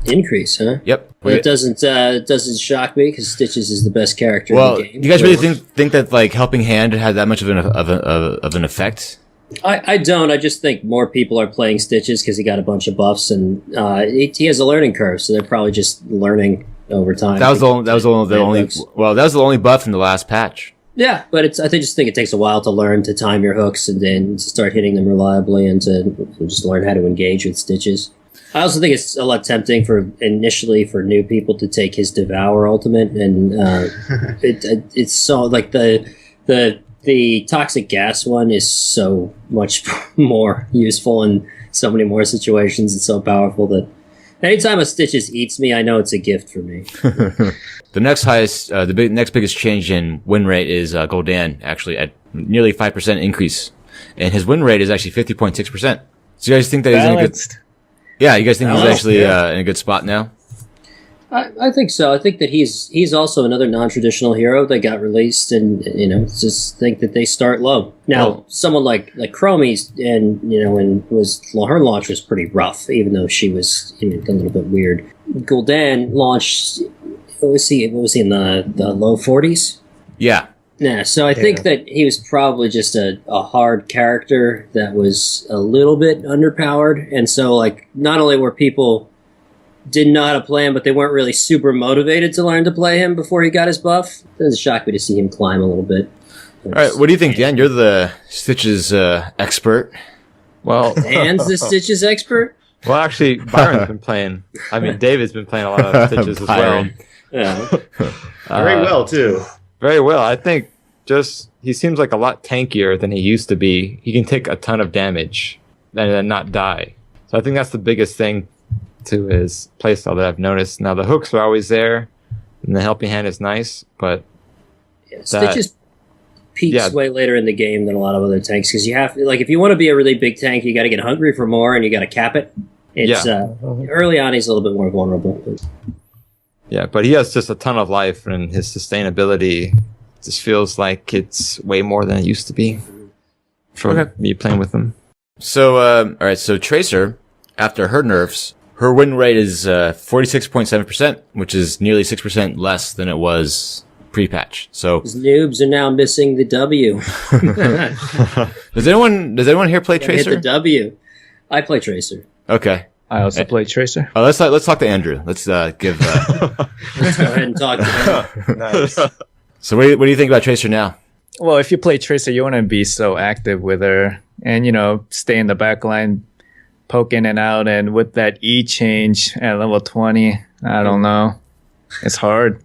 S6: Increase, huh?
S1: Yep.
S6: Well, it doesn't shock me, because Stitches is the best character in the game.
S1: Do you guys really think that Helping Hand had that much of an effect?
S6: I don't. I just think more people are playing Stitches because he got a bunch of buffs, and he has a learning curve, so they're probably just learning over time. That was
S1: the only buff in the last patch.
S6: Yeah, but I just think it takes a while to learn to time your hooks and then to start hitting them reliably and to just learn how to engage with Stitches. I also think it's a lot tempting initially for new people to take his Devour ultimate, and it's so the toxic gas one is so much more useful in so many more situations. It's so powerful that anytime a Stitches eats me, I know it's a gift for me.
S1: The next biggest change in win rate is Gul'dan, actually at nearly 5% increase, and his win rate is actually 50.6%. So you guys think that he's in a good? Yeah, you guys think he's actually in a good spot now?
S6: I think so. I think that he's also another non-traditional hero that got released, and just think that they start low. Now, someone like Chromie's, and her launch was pretty rough, even though she was a little bit weird. Gul'dan launched. What was he in the low 40s?
S1: Yeah,
S6: Yeah, so I think that he was probably just a hard character that was a little bit underpowered. And so, like, not only were people didn't know how to play him, but they weren't really super motivated to learn to play him before he got his buff. It doesn't shock me to see him climb a little bit.
S1: All right, what do you think, Dan? You're the Stitches expert.
S2: Well,
S6: Dan's the Stitches expert?
S2: well, actually, Byron's been playing. I mean, David's been playing a lot of Stitches as well.
S1: Byron.
S6: Yeah.
S4: Very well, too.
S2: Very well. I think just he seems like a lot tankier than he used to be. He can take a ton of damage and then not die. So I think that's the biggest thing to his playstyle that I've noticed. Now, the hooks are always there, and the helping hand is nice, but
S6: Stitches peaks way later in the game than a lot of other tanks because you have to, like, if you want to be a really big tank, you got to get hungry for more and you got to cap it. It's early on, he's a little bit more vulnerable.
S2: Yeah, but he has just a ton of life, and his sustainability just feels like it's way more than it used to be from me playing with him.
S1: So, all right, so Tracer, after her nerfs, her win rate is 46.7%, which is nearly 6% less than it was pre-patch. So
S6: These noobs are now missing the W.
S1: does anyone here play Tracer?
S6: Hit the W. I play Tracer.
S1: Okay.
S3: I also play Tracer.
S1: Oh, let's talk to Andrew. Let's give.
S6: Let's go ahead and talk to him.
S5: Nice.
S1: So what do you think about Tracer now?
S3: Well, if you play Tracer, you want to be so active with her and, stay in the back line, poke in and out. And with that E change at level 20, I don't know. It's hard.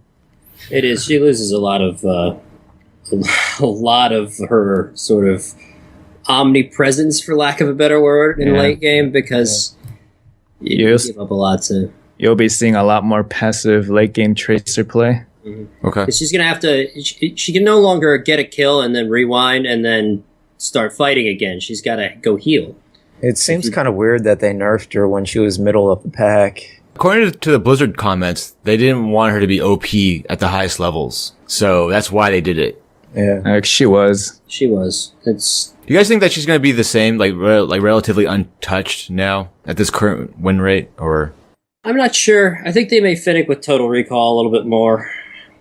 S6: It is. She loses a lot of her sort of omnipresence, for lack of a better word, in late game because you give up a lot to.
S3: You'll be seeing a lot more passive late game Tracer play.
S6: Mm-hmm.
S1: Okay.
S6: She's gonna have to. She can no longer get a kill and then rewind and then start fighting again. She's got to go heal.
S5: It seems kind of weird that they nerfed her when she was middle of the pack.
S1: According to the Blizzard comments, they didn't want her to be OP at the highest levels, so that's why they did it.
S5: Yeah,
S3: She was.
S6: She was. It's.
S1: Do you guys think that she's going to be the same, like relatively untouched now at this current win rate, or?
S6: I'm not sure. I think they may Finnick with Total Recall a little bit more.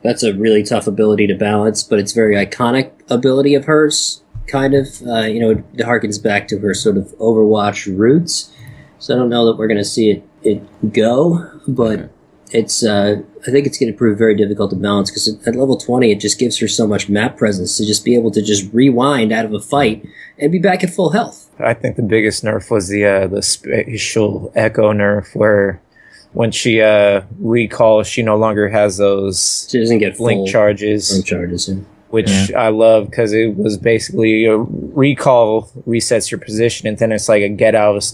S6: That's a really tough ability to balance, but it's a very iconic ability of hers, kind of. It harkens back to her sort of Overwatch roots. So I don't know that we're going to see it go, but it's. I think it's going to prove very difficult to balance because at level 20, it just gives her so much map presence to just be able to just rewind out of a fight and be back at full health.
S5: I think the biggest nerf was the spatial echo nerf, where when she recalls, she no longer has those
S6: She doesn't get
S5: blink charges.
S6: Blink charges, yeah.
S5: Which I love because it was basically a recall resets your position, and then it's like a get out of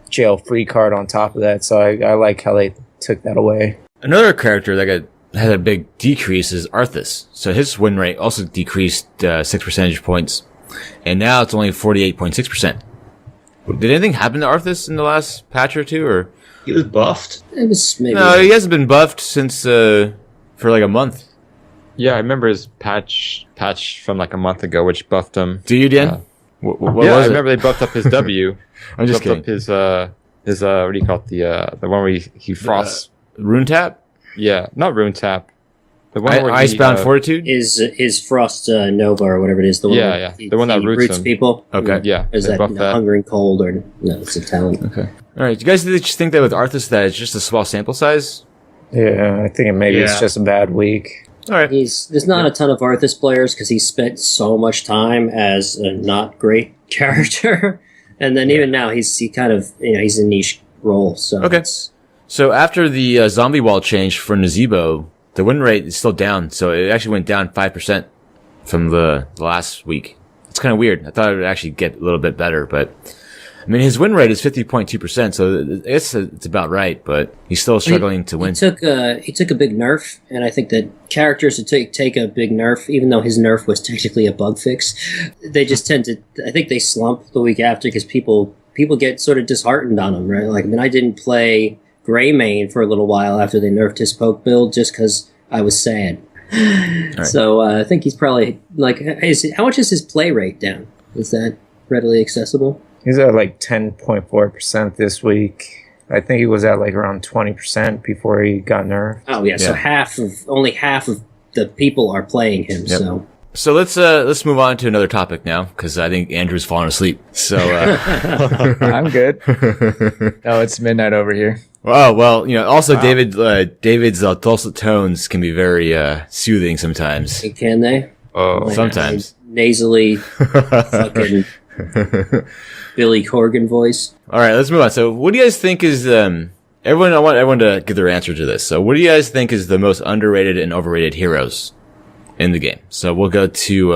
S5: jail free card on top of that. So I like how they took that away.
S1: Another character that had a big decrease is Arthas. So his win rate also decreased 6 percentage points, and now it's only 48.6%. Did anything happen to Arthas in the last patch or two, or?
S4: He was buffed.
S6: It was maybe.
S1: No, he hasn't been buffed since for like a month.
S2: Yeah, I remember his patch from like a month ago, which buffed him.
S1: Do you, Dan? What
S2: yeah,
S1: was
S2: I
S1: it?
S2: remember they buffed up his W.
S1: I'm just
S2: buffed
S1: kidding.
S2: up his what do you call it? The one where he frosts.
S1: Rune tap?
S2: Yeah, not rune tap. The one where
S1: Icebound Fortitude?
S6: Is Frost Nova or whatever it is the one
S2: Yeah,
S6: where
S2: the one that
S6: he
S2: roots him.
S6: people?
S1: Okay.
S2: Yeah,
S6: Is
S2: they
S6: that
S2: buffed that.
S6: Hungering Cold or no? It's a talent.
S1: Okay. All right. Do you guys just think that with Arthas that it's just a small sample size?
S5: Yeah, I think maybe it's just a bad week.
S1: All right.
S6: There's not a ton of Arthas players because he spent so much time as a not great character, and then even now he's a niche role. So
S1: Okay. So after the zombie wall change for Nazeebo, the win rate is still down. So it actually went down 5% from the last week. It's kind of weird. I thought it would actually get a little bit better, but I mean, his win rate is 50.2%, so I guess it's about right, but he's still struggling to win.
S6: He took a big nerf, and I think that characters who take a big nerf, even though his nerf was technically a bug fix, they just tend to. I think they slump the week after because people get sort of disheartened on him, right? Like, I mean, I didn't play Greymane for a little while after they nerfed his poke build just because I was sad. Right. So I think he's probably like, how much is his play rate down? Is that readily accessible?
S5: He's at like 10.4% this week. I think he was at like around 20% before he got nerfed.
S6: Oh yeah, so only half of the people are playing him.
S1: Yep.
S6: So
S1: So let's move on to another topic now, because I think Andrew's falling asleep. So
S3: I'm good. Oh, it's midnight over here.
S1: oh well, also David's dulcet tones can be very soothing sometimes.
S6: Can they?
S2: Oh,
S1: Sometimes.
S6: Nasally, fucking Billy Corgan voice.
S1: All right, let's move on. So, what do you guys think is everyone? I want everyone to give their answer to this. So, what do you guys think is the most underrated and overrated heroes in the game? So, we'll go to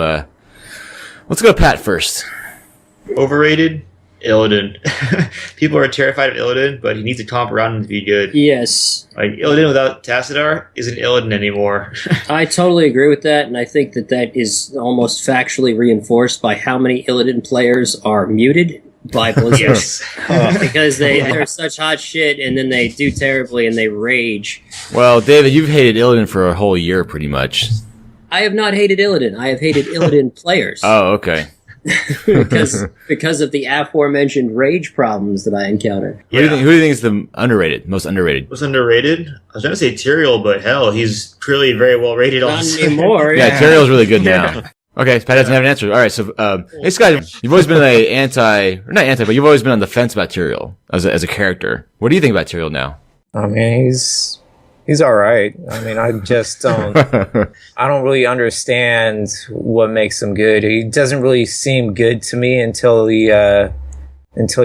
S1: let's go Pat first.
S4: Overrated, Illidan. People are terrified of Illidan, but he needs to comp around him to be good.
S6: Yes,
S4: Like, Illidan without Tassadar isn't Illidan anymore.
S6: I totally agree with that, and I think that is almost factually reinforced by how many Illidan players are muted by Blizzard.
S4: Yes.
S6: Because they're such hot shit, and then they do terribly, and they rage.
S1: Well, David, you've hated Illidan for a whole year, pretty much.
S6: I have not hated Illidan. I have hated Illidan players.
S1: Oh, okay.
S6: because of the aforementioned rage problems that I encounter.
S1: Who do you think is the underrated, most underrated?
S4: What's underrated? I was going to say Tyreal, but hell, he's clearly very well rated
S6: Not
S4: also.
S6: anymore.
S1: Yeah, Tyreal's really good now. Okay, Pat doesn't have an answer. All right, so this guy, you've always been not anti, but you've always been on the fence about Tyreal as a character. What do you think about Tyreal now?
S5: I mean, he's all right. I mean, I just don't. I don't really understand what makes him good. He doesn't really seem good to me until he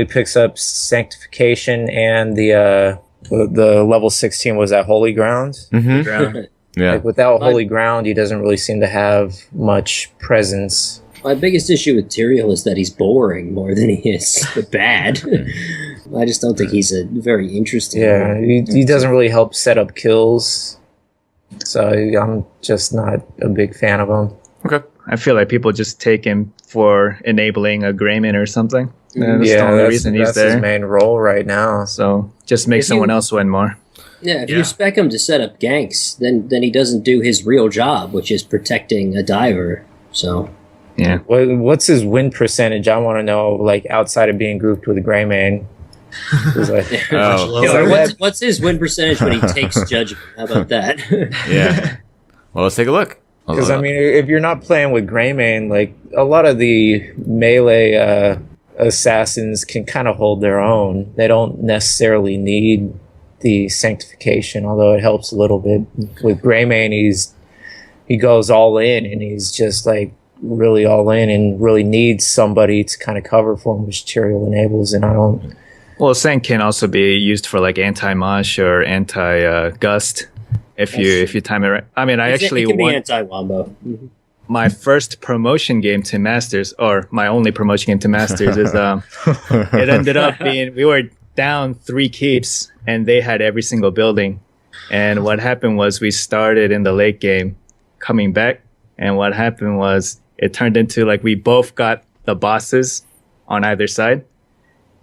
S5: picks up Sanctification and the level 16 was that Holy Ground.
S1: Mm-hmm. Yeah.
S5: Like without Holy Ground, he doesn't really seem to have much presence.
S6: My biggest issue with Tyreal is that he's boring more than he is bad. I just don't think he's a very interesting.
S5: Yeah, he doesn't really help set up kills. So I'm just not a big fan of him.
S1: Okay.
S3: I feel like people just take him for enabling a Greyman or something. And that's the only reason he's
S5: that's
S3: there.
S5: his main role right now.
S3: So just make someone else win more.
S6: Yeah, if you spec him to set up ganks, then he doesn't do his real job, which is protecting a diver. So
S3: Yeah.
S5: What's his win percentage? I want to know, like, outside of being grouped with a Greymane. Like,
S6: what's his win percentage when he takes judgment? How about that?
S1: Yeah. Well, let's take a look.
S5: because, I mean, if you're not playing with Greymane, like, a lot of the melee assassins can kind of hold their own. They don't necessarily need the Sanctification, although it helps a little bit. With Greymane, he goes all in, and he's just, like, really all in and really needs somebody to kind of cover for him, which Tyreal enables, and I don't...
S3: Well, Sank can also be used for like anti-mosh or anti-gust if you time it right. I mean, I actually
S6: it can
S3: won
S6: be anti-wombo.
S3: my first promotion game to Masters, or my only promotion game to Masters is it ended up being we were down 3 keeps and they had every single building. And what happened was we started in the late game coming back, and what happened was it turned into like we both got the bosses on either side.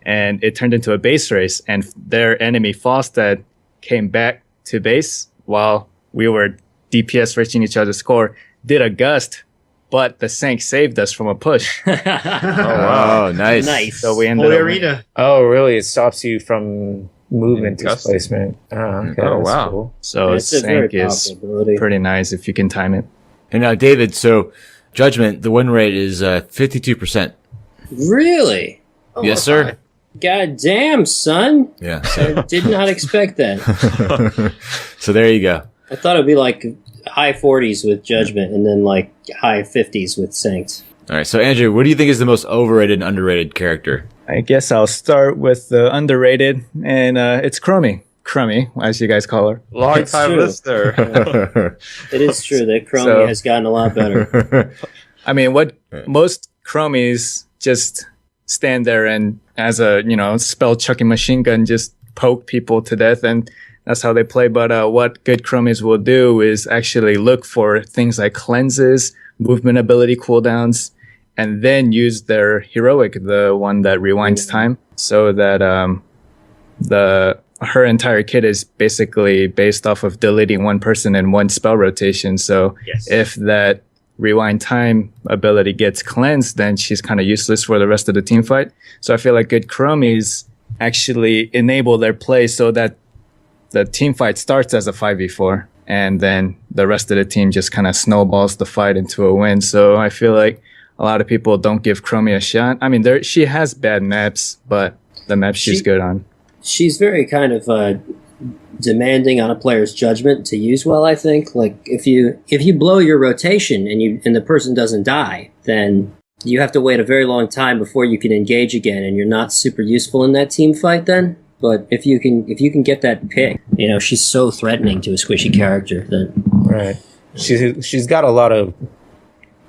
S3: And it turned into a base race, and their enemy Falstad came back to base while we were DPS reaching each other's score, did a gust, but the Sank saved us from a push.
S1: Oh, wow. Nice.
S6: Nice.
S3: So we ended
S4: Holy
S3: up
S4: Arena.
S5: Oh, really? It stops you from movement displacement. Oh, okay,
S2: Oh,
S5: that's
S2: wow.
S5: cool.
S3: So
S6: It's a very
S3: Sank is
S6: powerful ability.
S3: pretty nice if you can time it.
S1: And now, David, so Judgment, the win rate is 52%.
S6: Really?
S1: Yes, sir.
S6: God damn, son.
S1: Yeah.
S6: I did not expect that.
S1: So there you go.
S6: I thought it'd be like high 40s with Judgment and then like high 50s with Saints.
S1: All right. So, Andrew, what do you think is the most overrated and underrated character?
S3: I guess I'll start with the underrated, and it's Crummy, as you guys call her.
S2: Long
S6: It's
S2: time
S6: true.
S2: listener.
S6: It is true that Chromie
S3: So-
S6: has gotten a lot better.
S3: I mean, what most Chromies just stand there and as a, spell chucking machine gun, just poke people to death, and that's how they play. But what good Chromies will do is actually look for things like cleanses, movement ability cooldowns, and then use their heroic, the one that rewinds time, so that her entire kit is basically based off of deleting one person in one spell rotation. So
S4: Yes.
S3: if that rewind time ability gets cleansed, then she's kind of useless for the rest of the team fight. So I feel like good Chromies actually enable their play so that the team fight starts as a 5v4. and then the rest of the team just kind of snowballs the fight into a win. So I feel like a lot of people don't give Chromie a shot. I mean, she has bad maps, but the maps she's good on.
S6: She's very kind of demanding on a player's judgment to use well, I think. Like if you blow your rotation and the person doesn't die, then you have to wait a very long time before you can engage again, and you're not super useful in that team fight then. But if you can get that pick, she's so threatening to a squishy character that
S5: right. She's got a lot of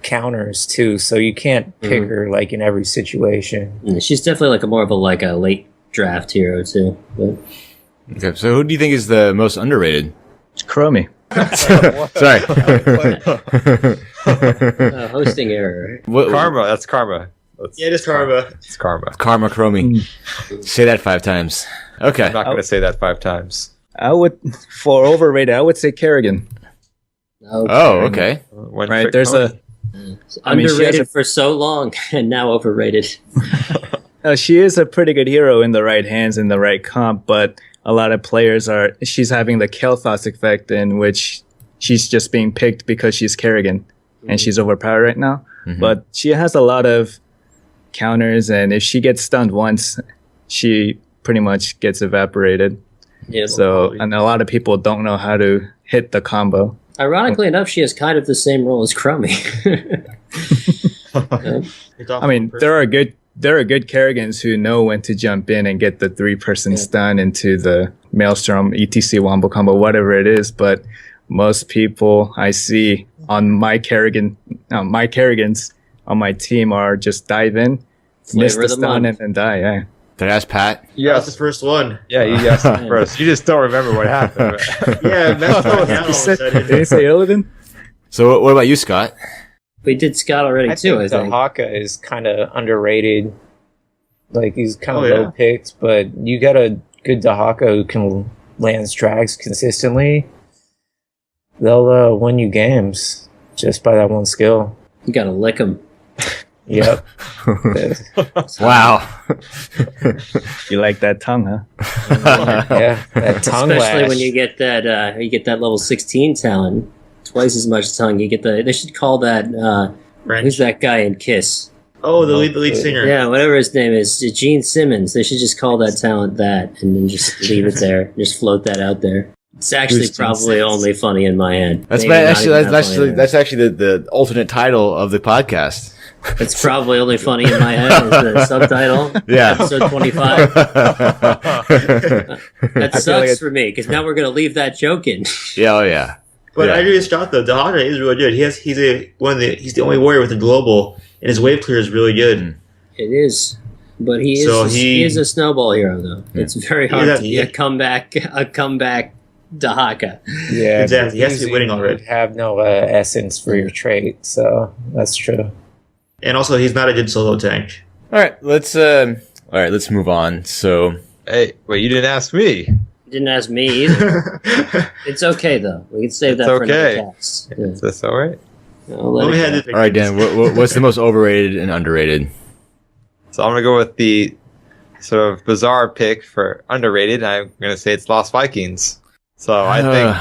S5: counters too, so you can't pick her like in every situation.
S6: She's definitely like more of a late draft hero too. But.
S1: Okay, so who do you think is the most underrated?
S3: It's Chromie.
S1: Sorry.
S6: Hosting error.
S2: Karma. That's Karma.
S4: Yeah, it is Karma.
S2: It's Karma.
S1: Karma Chromie. Say that 5 times. Okay.
S2: I'm not going to say that 5 times.
S3: For overrated, I would say Kerrigan.
S1: Oh, okay.
S3: Right, there's
S6: underrated for so long and now overrated.
S3: She is a pretty good hero in the right hands, in the right comp, but a lot of players she's having the Kael'thas effect in which she's just being picked because she's Kerrigan and she's overpowered right now. Mm-hmm. But she has a lot of counters, and if she gets stunned once, she pretty much gets evaporated. Yeah, and a lot of people don't know how to hit the combo.
S6: Ironically enough, she has kind of the same role as Chromie.
S3: I mean, there are good Kerrigans who know when to jump in and get the 3-person stun into the Maelstrom, ETC Wombo combo, whatever it is. But most people I see on my Kerrigans on my team are just dive in, miss the stun, and then die. Yeah.
S1: Did I ask Pat?
S4: Yeah, that's the first one.
S2: Yeah, you asked him first. You just don't remember what happened.
S4: Yeah, that's what happened.
S3: Did he say Illidan?
S1: So what about you, Scott?
S6: We did Scott already I think.
S5: Dahaka is kind of underrated. Like, he's kind of low picked, but you got a good Dahaka who can land strags consistently. They'll win you games just by that one skill.
S6: You gotta lick them.
S5: Yep.
S1: Wow.
S3: You like that tongue, huh?
S5: Yeah, that tongue
S6: Especially
S5: lash.
S6: when you get that level 16 talent. Twice as much tongue. You get they should call that who's that guy in Kiss?
S4: Oh, the lead singer.
S6: Yeah, whatever his name is, Gene Simmons. They should just call that talent that, and then just leave it there. Just float that out there. It's actually probably only funny in my head.
S1: That's actually the alternate title of the podcast.
S6: It's probably only funny in my head is the subtitle.
S1: Yeah.
S6: Episode 25. That sucks for me, because now we're going to leave that joke in.
S1: Yeah, oh yeah.
S4: But I agree with Scott though. Dahaka is really good. He's the only warrior with a global, and his wave clear is really good.
S6: It is, but he is a snowball hero though. Yeah. It's very hard to get a comeback Dahaka.
S5: Yeah,
S4: exactly. He has to be winning already.
S5: Have no essence for your trait, so that's true.
S4: And also, he's not a good solo tank.
S1: All right, let's move on. So,
S2: hey, wait, you didn't ask me.
S6: You didn't ask me either. It's okay though. We can save that for another cast. Yeah.
S2: That's all right.
S1: All right, Dan. What's the most overrated and underrated?
S2: So I'm gonna go with the sort of bizarre pick for underrated. I'm gonna say it's Lost Vikings. So I think.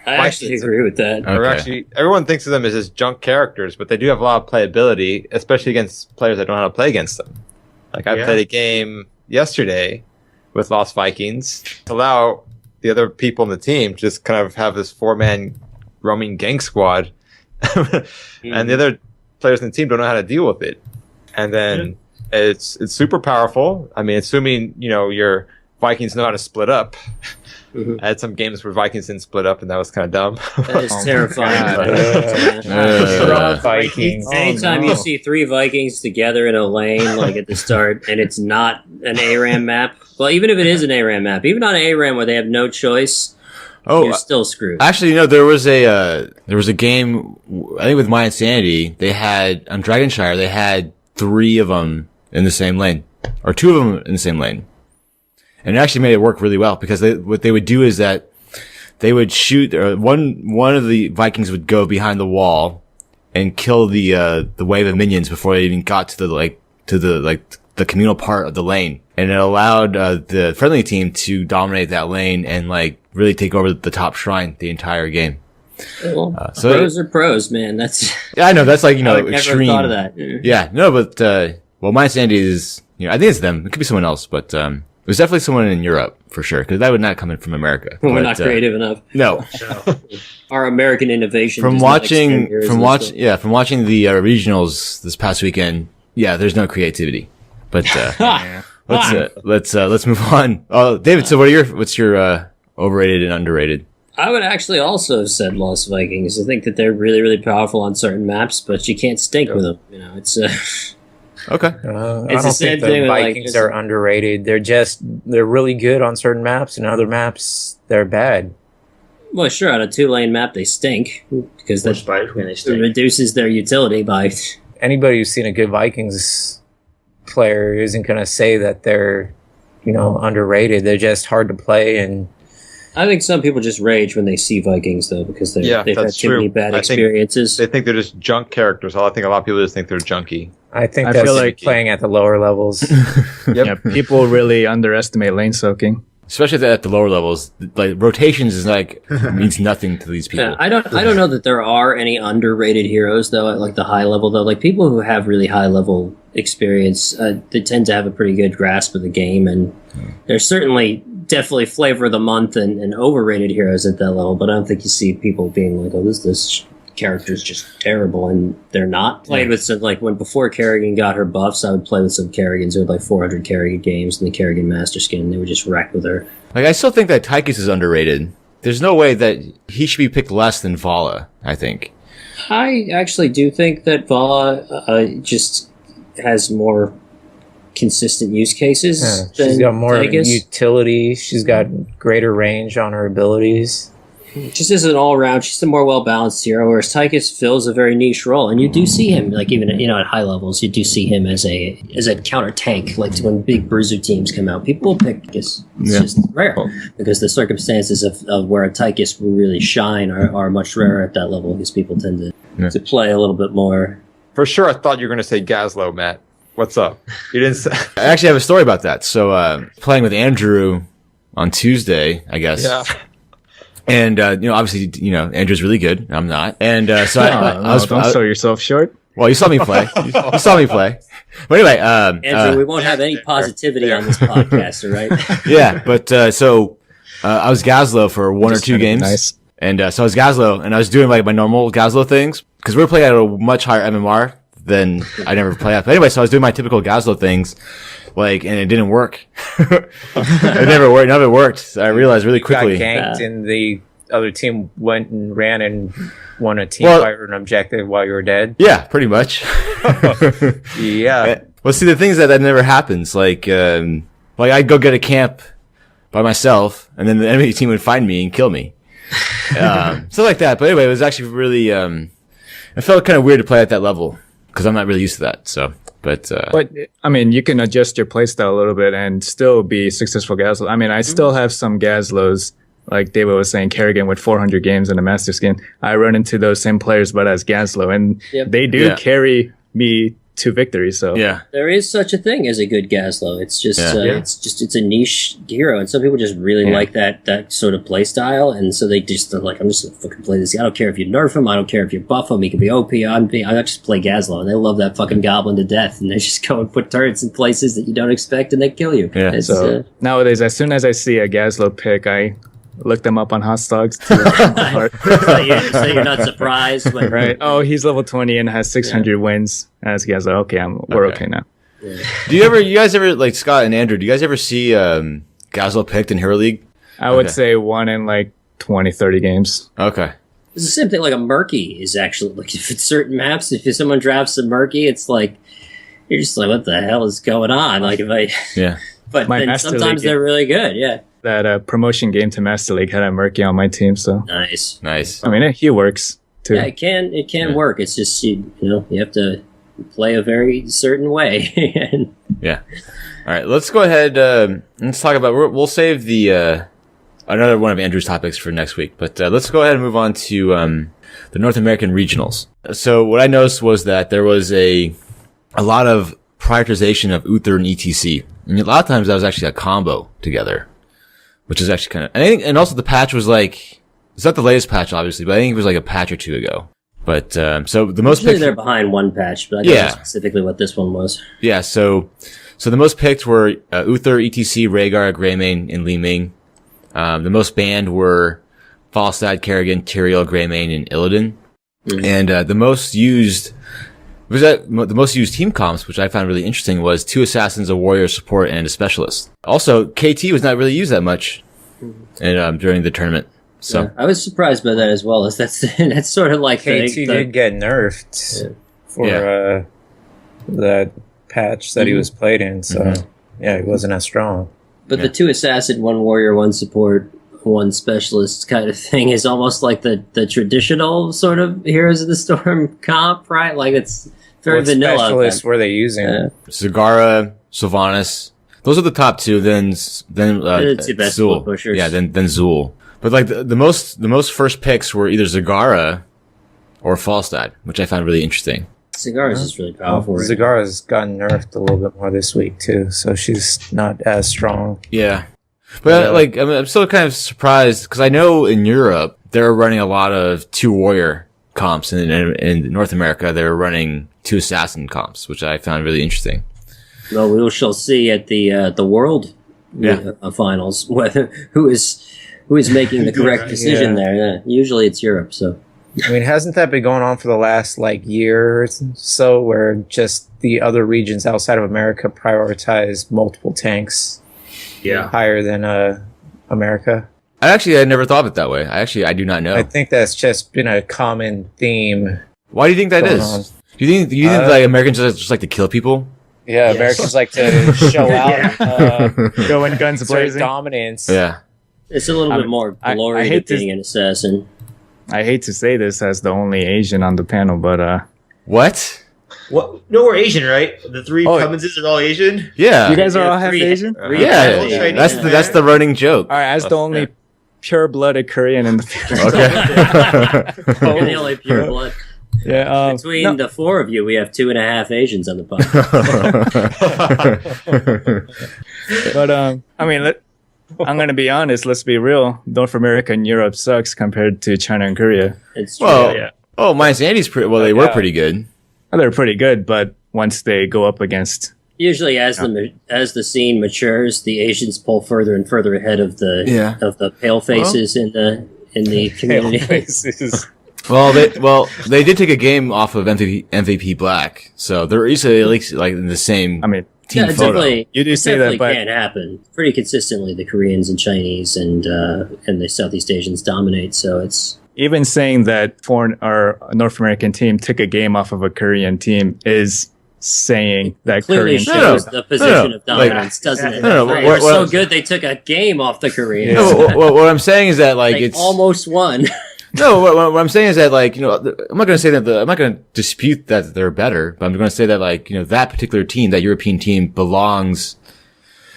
S6: I actually agree with that.
S2: Okay. Everyone thinks of them as just junk characters, but they do have a lot of playability, especially against players that don't know how to play against them. Like, I played a game yesterday with Lost Vikings to allow the other people in the team to just kind of have this 4-man roaming gank squad. And the other players in the team don't know how to deal with it. And then it's super powerful. I mean, assuming, your Vikings know how to split up. I had some games where Vikings didn't split up, and that was kind of dumb.
S6: That is terrifying.
S5: Vikings.
S6: Anytime you see 3 Vikings together in a lane, like at the start, and it's not an ARAM map, well, even if it is an ARAM map, even on ARAM where they have no choice, you're still screwed.
S1: Actually, there was a game, I think with My Insanity, they had, on Dragonshire, they had 3 of them in the same lane, or 2 of them in the same lane. And it actually made it work really well, because what they would do is that they would shoot, one of the Vikings would go behind the wall and kill the wave of minions before they even got to the communal part of the lane. and it allowed the friendly team to dominate that lane and like really take over the top shrine the entire game.
S6: Well, pros are pros, man. That's
S1: yeah, I know that's like
S6: I would
S1: extreme.
S6: never thought of that.
S1: Yeah, no, but well, my sanity is I think it's them. It could be someone else, but it was definitely someone in Europe for sure because that would not come in from America.
S6: We're
S1: But,
S6: not creative enough.
S1: No,
S6: Our American innovation.
S1: from
S6: does not extend here
S1: watching
S6: as
S1: from watching the regionals this past weekend. Yeah, there's no creativity, but let's move on. Oh, David, so what's your overrated and underrated?
S6: I would actually also have said Lost Vikings. I think that they're really, really powerful on certain maps, but you can't stink with them. It's
S1: Okay.
S5: I don't
S6: the same
S5: think the
S6: thing with, like,
S5: Vikings are underrated. They're really good on certain maps, and other maps they're bad.
S6: well, sure, on a 2-lane map they stink because
S4: Which by when they stink.
S6: reduces their utility by.
S5: Anybody who's seen a good Vikings player isn't going to say that they're, underrated. They're just hard to play, and
S6: I think some people just rage when they see Vikings though because they've had
S2: that's
S6: too many
S2: true.
S6: bad
S2: I think
S6: experiences.
S2: They think they're just junk characters. I think a lot of people just think they're junky.
S5: I think
S3: I
S5: that's
S3: feel like-
S5: playing at the lower levels.
S3: Yeah, people really underestimate lane soaking.
S1: Especially at the lower levels, like rotations is like means nothing to these people.
S6: Yeah, I don't know that there are any underrated heroes though at like the high level though. Like people who have really high level experience, they tend to have a pretty good grasp of the game, and there's certainly definitely flavor of the month and overrated heroes at that level. But I don't think you see people being like, "Oh, this character's just terrible," and they're not. Played with some like before Kerrigan got her buffs, I would play with some Kerrigans who had like 400 Kerrigan games in the Kerrigan Master Skin, and they would just wreck with her.
S1: Like I still think that Tychus is underrated. There's no way that he should be picked less than Vala, I think.
S6: I actually do think that Vala just has more consistent use cases.
S5: She's
S6: than
S5: got more
S6: Tychus.
S5: utility. She's got greater range on her abilities.
S6: Just as an all-around, she's a more well-balanced hero, whereas Tychus fills a very niche role, and you do see him, like even at high levels, you do see him as a counter tank. Like when big bruiser teams come out, people pick Tychus. It's just rare because the circumstances of where a Tychus will really shine are much rarer at that level because people tend to play a little bit more.
S2: For sure, I thought you were going to say Gazlo, Matt. What's up? You didn't say.
S1: I actually have a story about that. So playing with Andrew on Tuesday, I guess.
S2: Yeah.
S1: And obviously, Andrew's really good. I'm not. And so I was.
S3: Don't sell yourself short.
S1: Well, you saw me play. You saw me play. But anyway,
S6: Andrew, we won't have any positivity on this podcast, all right?
S1: yeah. But so I was Gazlo for one or two games.
S3: Nice.
S1: And so I was Gazlo, and I was doing like my normal Gazlo things because we were playing at a much higher MMR than I never play at. But anyway, so I was doing my typical Gazlo things, and it didn't work. It never worked. None of it worked. So I realized really quickly.
S5: Got ganked, and the other team went and ran and won a team fight or an objective while you were dead.
S1: Yeah, pretty much.
S5: Yeah.
S1: Well, see, the things that never happens, like I'd go get a camp by myself, and then the enemy team would find me and kill me. Stuff like that. But anyway, it was actually really, it felt kind of weird to play at that level because I'm not really used to that. So, but
S3: I mean, you can adjust your playstyle a little bit and still be successful Gazlo. I mean, I still have some Gazlos, like David was saying, Kerrigan with 400 games in a Master Skin. I run into those same players, but as Gazlo, and they do carry me to victory. So
S1: yeah,
S6: there is such a thing as a good Gazlo. It's just it's a niche hero, and some people just really like that sort of play style, and so they're like, I'm just gonna fucking play this. I don't care if you nerf him, I don't care if you buff him. He can be OP. I just play Gazlo, and they love that fucking goblin to death, and they just go and put turrets in places that you don't expect, and they kill you.
S1: Yeah.
S3: So nowadays, as soon as I see a Gazlo pick, I look them up on Hot Dogs. So
S6: you're not surprised when
S3: right? Oh, he's level 20 and has 600 wins. As Gazlo, okay, we're okay now.
S6: Yeah.
S1: Do you guys ever, like Scott and Andrew, do you guys ever see Gazlo picked in Hero League?
S3: I would say one in like 20, 30 games.
S1: Okay.
S6: It's the same thing. Like a Murky is actually like if it's certain maps, if someone drafts a Murky, it's like you're just like, what the hell is going on? Like but
S3: My
S6: then
S3: Master
S6: sometimes
S3: League,
S6: they're really good. Yeah.
S3: That promotion game to Master League had a Murky on my team, so
S6: Nice.
S1: Nice.
S3: I mean he works too.
S6: Yeah, it can work. It's just you have to play a very certain way.
S1: Yeah. All right, let's go ahead. Let's talk about. We'll save the another one of Andrew's topics for next week, but let's go ahead and move on to the North American regionals. So what I noticed was that there was a lot of prioritization of Uther and ETC. And a lot of times that was actually a combo together, which is actually kind of, I think, and also the patch was like, it's not the latest patch, obviously, but I think it was like a patch or two ago. But, so the most
S6: Usually
S1: picked,
S6: they're behind one patch, but I don't know specifically what this one was.
S1: yeah, so the most picked were, Uther, ETC, Rhaegar, Greymane, and Li Ming. The most banned were Falstad, Kerrigan, Tyreal, Greymane, and Illidan. Mm-hmm. And, the most used team comps, which I found really interesting, was 2 assassins, a warrior, support, and a specialist. Also, KT was not really used that much during the tournament. So
S6: yeah, I was surprised by that as well. As that's sort of like
S5: KT did get nerfed for that patch that he was played in. So yeah, he wasn't as strong.
S6: But the 2 assassin, 1 warrior, 1 support, 1 specialist kind of thing is almost like the traditional sort of Heroes of the Storm comp, right? Like it's very
S5: what
S6: vanilla. What
S5: specialists were they using?
S1: Zagara, Sylvanas. Those are the top 2. Then Zul. Yeah, then Zul. But like the most first picks were either Zagara or Falstad, which I found really interesting.
S6: Zagara is just really powerful.
S5: Zagara's gotten nerfed a little bit more this week too, so she's not as strong.
S1: Yeah, but like I'm still kind of surprised because I know in Europe they're running a lot of 2 warrior comps, and in North America they're running 2 assassin comps, which I found really interesting.
S6: Well, we shall see at the World finals whether who is making the correct decision there. Yeah. Usually it's Europe, so.
S5: I mean, hasn't that been going on for the last like year or so, where just the other regions outside of America prioritize multiple tanks higher than America?
S1: I never thought of it that way. I do not know.
S5: I think that's just been a common theme.
S1: Why do you think that is? Do you think like Americans just like to kill people?
S5: Yeah, yes. Americans like to show out,
S3: go in guns blazing,
S5: dominance.
S1: Yeah.
S6: It's a little bit more glory to being an assassin.
S3: I hate to say this as the only Asian on the panel, but
S1: what?
S4: What? No, we're Asian, right? The 3 Cumminses are all Asian.
S1: Yeah,
S3: you guys are all half Asian.
S1: Yeah, that's the running joke.
S3: All right, as the only pure-blooded Korean in the panel.
S6: You're the only pure blood.
S3: Yeah.
S6: Between the 4 of you, we have 2.5 Asians on the podcast.
S3: But I mean, I'm going to be honest. Let's be real. North America and Europe sucks compared to China and Korea.
S6: It's true.
S1: Well, oh, Minus Andy's pretty. Well, they were pretty good.
S3: Well, they're pretty good, but once they go up against,
S6: usually as the scene matures, the Asians pull further and further ahead of the pale faces in the community.
S5: Pale faces.
S1: Well, they did take a game off of MVP Black, so they're easily at least like in the same.
S3: I mean.
S6: Yeah, definitely.
S3: You do say that, but
S6: can happen pretty consistently. The Koreans and Chinese and the Southeast Asians dominate. So it's
S3: even saying that foreign or North American team took a game off of a Korean team is saying that
S6: clearly
S3: Korean
S6: shows the position of dominance, doesn't it? They're so good they took a game off the Koreans.
S1: No, what I'm saying is that like it's
S6: almost won.
S1: No, what I'm saying is that, like, you know, I'm not going to say that I'm not going to dispute that they're better, but I'm going to say that, like, you know, that particular team, that European team belongs.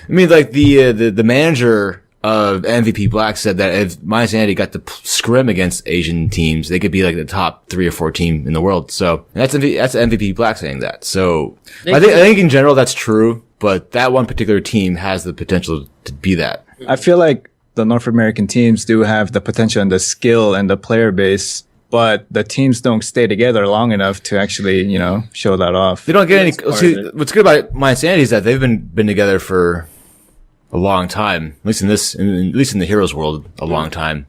S1: I mean, like, the manager of MVP Black said that if Minus Andy got to scrim against Asian teams, they could be like the top 3 or 4 team in the world. So that's MVP Black saying that. So I think in general that's true, but that one particular team has the potential to be that.
S3: I feel like the North American teams do have the potential and the skill and the player base, but the teams don't stay together long enough to actually, you know, show that off.
S1: They don't get any. See, what's good about Minus Andy is that they've been together for a long time, at least in the Heroes world, a long time.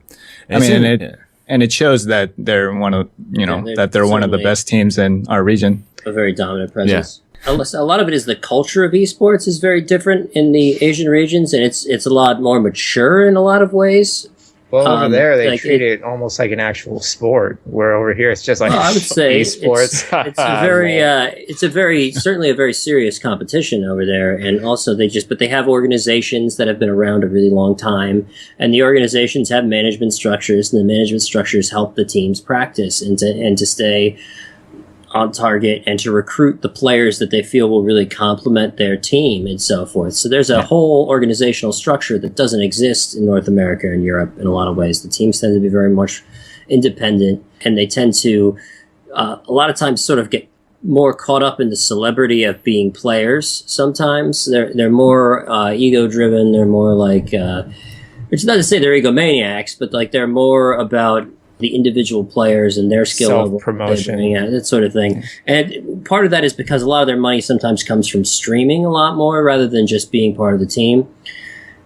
S1: And
S3: and it shows that they're one of one of the best teams in our region.
S6: A very dominant presence. Yeah. A lot of it is the culture of esports is very different in the Asian regions, and it's a lot more mature in a lot
S5: Well, over there they treat it almost like an actual sport, where over here it's just like
S6: I would say
S5: esports.
S6: It's certainly a very serious competition over there, and also they have organizations that have been around a really long time, and the organizations have management structures, and the management structures help the teams practice and to stay on target and to recruit the players that they feel will really complement their team and so forth. So there's a whole organizational structure that doesn't exist in North America and Europe in a lot of ways. The teams tend to be very much independent, and they tend to a lot of times sort of get more caught up in the celebrity of being players. Sometimes they're more ego driven. They're more like, which is not to say they're egomaniacs, but like they're more about the individual players and their skill level,
S5: self-promotion,
S6: that sort of thing. And part of that is because a lot of their money sometimes comes from streaming a lot more rather than just being part of the team.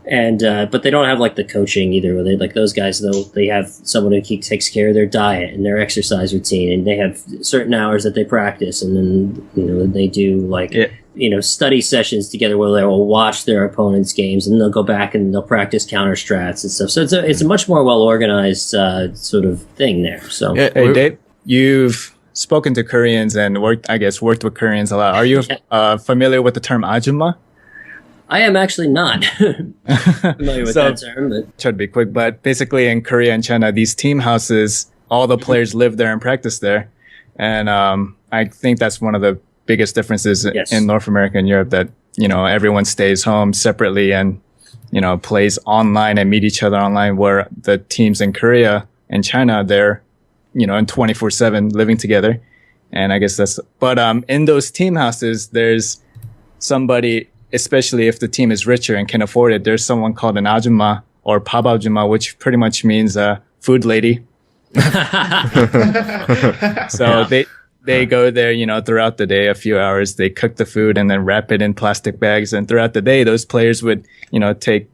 S6: And but they don't have like the coaching either. Where they like those guys though, they have someone who takes care of their diet and their exercise routine, and they have certain hours that they practice, and then they do like study sessions together where they will watch their opponents' games, and they'll go back and they'll practice counter strats and stuff. So it's a much more well organized sort of thing there. So
S3: hey Dave, you've spoken to Koreans and worked with Koreans a lot. Are you familiar with the term ajumma?
S6: I am actually not familiar with that term. But
S3: try to be quick, but basically in Korea and China, these team houses, all the players live there and practice there. And I think that's one of the biggest differences in North America and Europe, that, everyone stays home separately and, plays online and meet each other online, where the teams in Korea and China, they're, in 24/7 living together. And I guess but in those team houses, there's somebody, especially if the team is richer and can afford it, there's someone called an ajumma or papajumma, which pretty much means a food lady. So they go there, throughout the day, a few hours, they cook the food and then wrap it in plastic bags. And throughout the day, those players would, take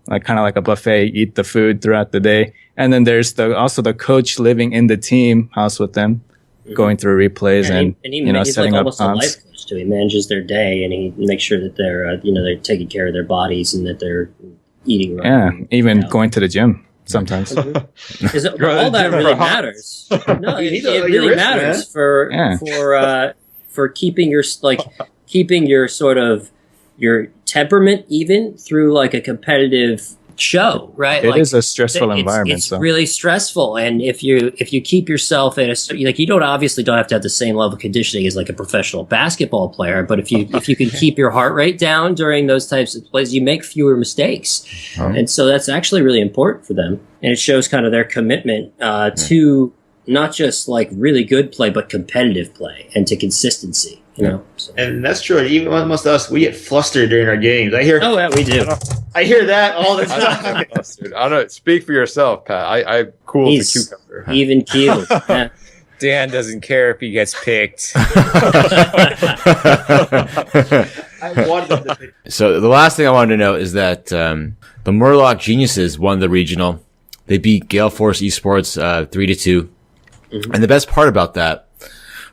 S3: kind of like a buffet, eat the food throughout the day. And then there's also the coach living in the team house with them, going through replays and setting up comps.
S6: So he manages their day and he makes sure that they're taking care of their bodies and that they're eating right.
S3: Yeah, even going to the gym sometimes.
S6: All that really matters. No, it really matters for keeping your sort of your temperament even through like a competitive show, right?
S3: It is a stressful environment.
S6: It's really stressful, and if you keep yourself in you don't have to have the same level of conditioning as like a professional basketball player, but if you can keep your heart rate down during those types of plays, you make fewer mistakes, and so that's actually really important for them, and it shows kind of their commitment to not just like really good play, but competitive play and to consistency. So.
S4: And that's true. Even amongst us, we get flustered during our games. I hear.
S6: Oh, yeah, we do.
S4: I hear that all the time.
S2: I don't speak for yourself, Pat. I'm cool as a cucumber.
S6: Even keeled. Yeah.
S5: Dan doesn't care if he gets picked.
S1: So the last thing I wanted to know is that the Murloc Geniuses won the regional. They beat Gale Force Esports 3-2. Mm-hmm. And the best part about that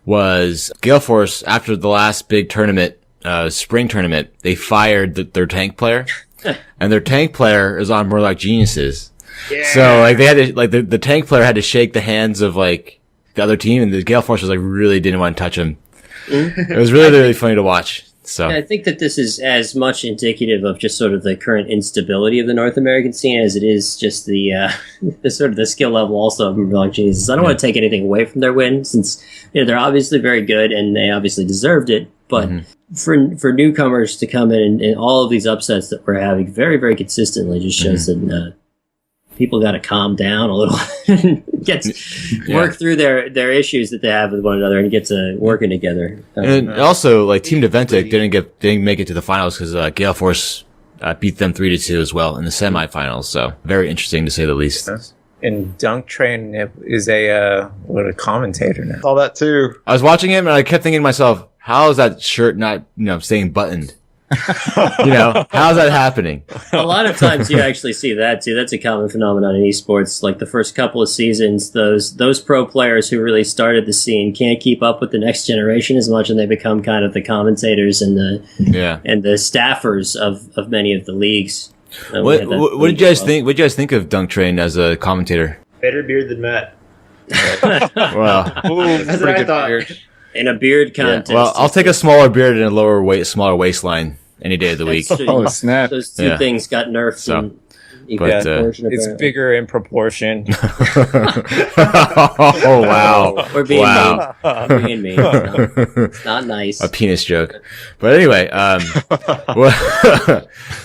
S1: was Gale Force, after the last big tournament, spring tournament, they fired their tank player, and their tank player is on Murloc Geniuses. Yeah. So like they had to, like the tank player had to shake the hands of like the other team, and the Gale Force was like really didn't want to touch him. Mm-hmm. It was really funny to watch. So
S6: I think that this is as much indicative of just sort of the current instability of the North American scene as it is just the sort of the skill level also of Murloc Geniuses. I don't want to take anything away from their win, since they're obviously very good and they obviously deserved it. But for newcomers to come in and all of these upsets that we're having very, very consistently just shows that people got to calm down a little and work through their issues that they have with one another and get to working together.
S1: And also, like Team Deventic didn't make it to the finals because Gale Force beat them 3-2 as well in the semifinals. So very interesting to say the least.
S5: And Dunk Train is a commentator now.
S2: All that too.
S1: I was watching him and I kept thinking to myself, how is that shirt not staying buttoned? How's that happening?
S6: A lot of times you actually see that too. That's a common phenomenon in esports. Like the first couple of seasons, those pro players who really started the scene can't keep up with the next generation as much, and they become kind of the commentators and the staffers of many of the leagues.
S1: What did you guys think? What did you guys think of Dunk Train as a commentator?
S4: Better beard than Matt.
S1: Wow,
S4: that's what I thought.
S5: Beard.
S6: In a beard contest.
S1: Well, I'll take a smaller beard and a smaller waistline any day of the week.
S3: Oh, snap.
S6: Those two things got nerfed.
S1: So,
S5: it's bigger in proportion.
S1: Oh, wow.
S6: We're being mean. We're being mean. It's not nice.
S1: A penis joke. But anyway,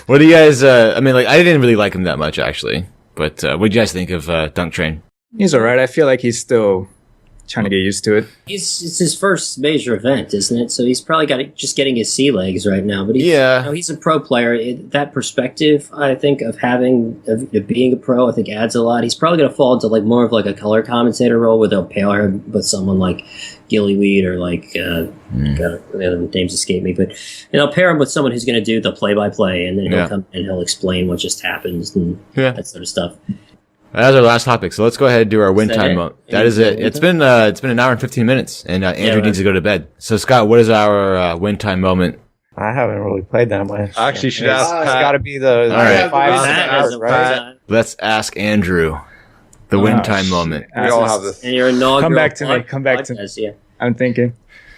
S1: what do you guys, I didn't really like him that much, actually. But what do you guys think of Dunk Train?
S3: He's all right. I feel like he's still trying to get used to it.
S6: It's his first major event, isn't it? So he's probably just getting his sea legs right now. But he's a pro player. That perspective, I think, of being a pro, I think adds a lot. He's probably going to fall into like more of like a color commentator role where they'll pair him with someone like Gillyweed or like the other names escape me, but they'll pair him with someone who's going to do the play-by-play, and then he'll come and he'll explain what just happened and that sort of stuff.
S1: That's our last topic, so let's go ahead and do our win time mode. That is it. It's been an hour and 15 minutes, and Andrew needs to go to bed. So Scott, what is our win time moment?
S5: I haven't really played that much.
S2: Actually, should ask.
S5: It's got to be the
S1: right.
S5: 5 stars, right?
S1: Let's ask Andrew the win time moment.
S2: We all have this.
S6: And your inaugural
S3: Come back to me. Come back to me.
S6: Yeah.
S3: I'm thinking.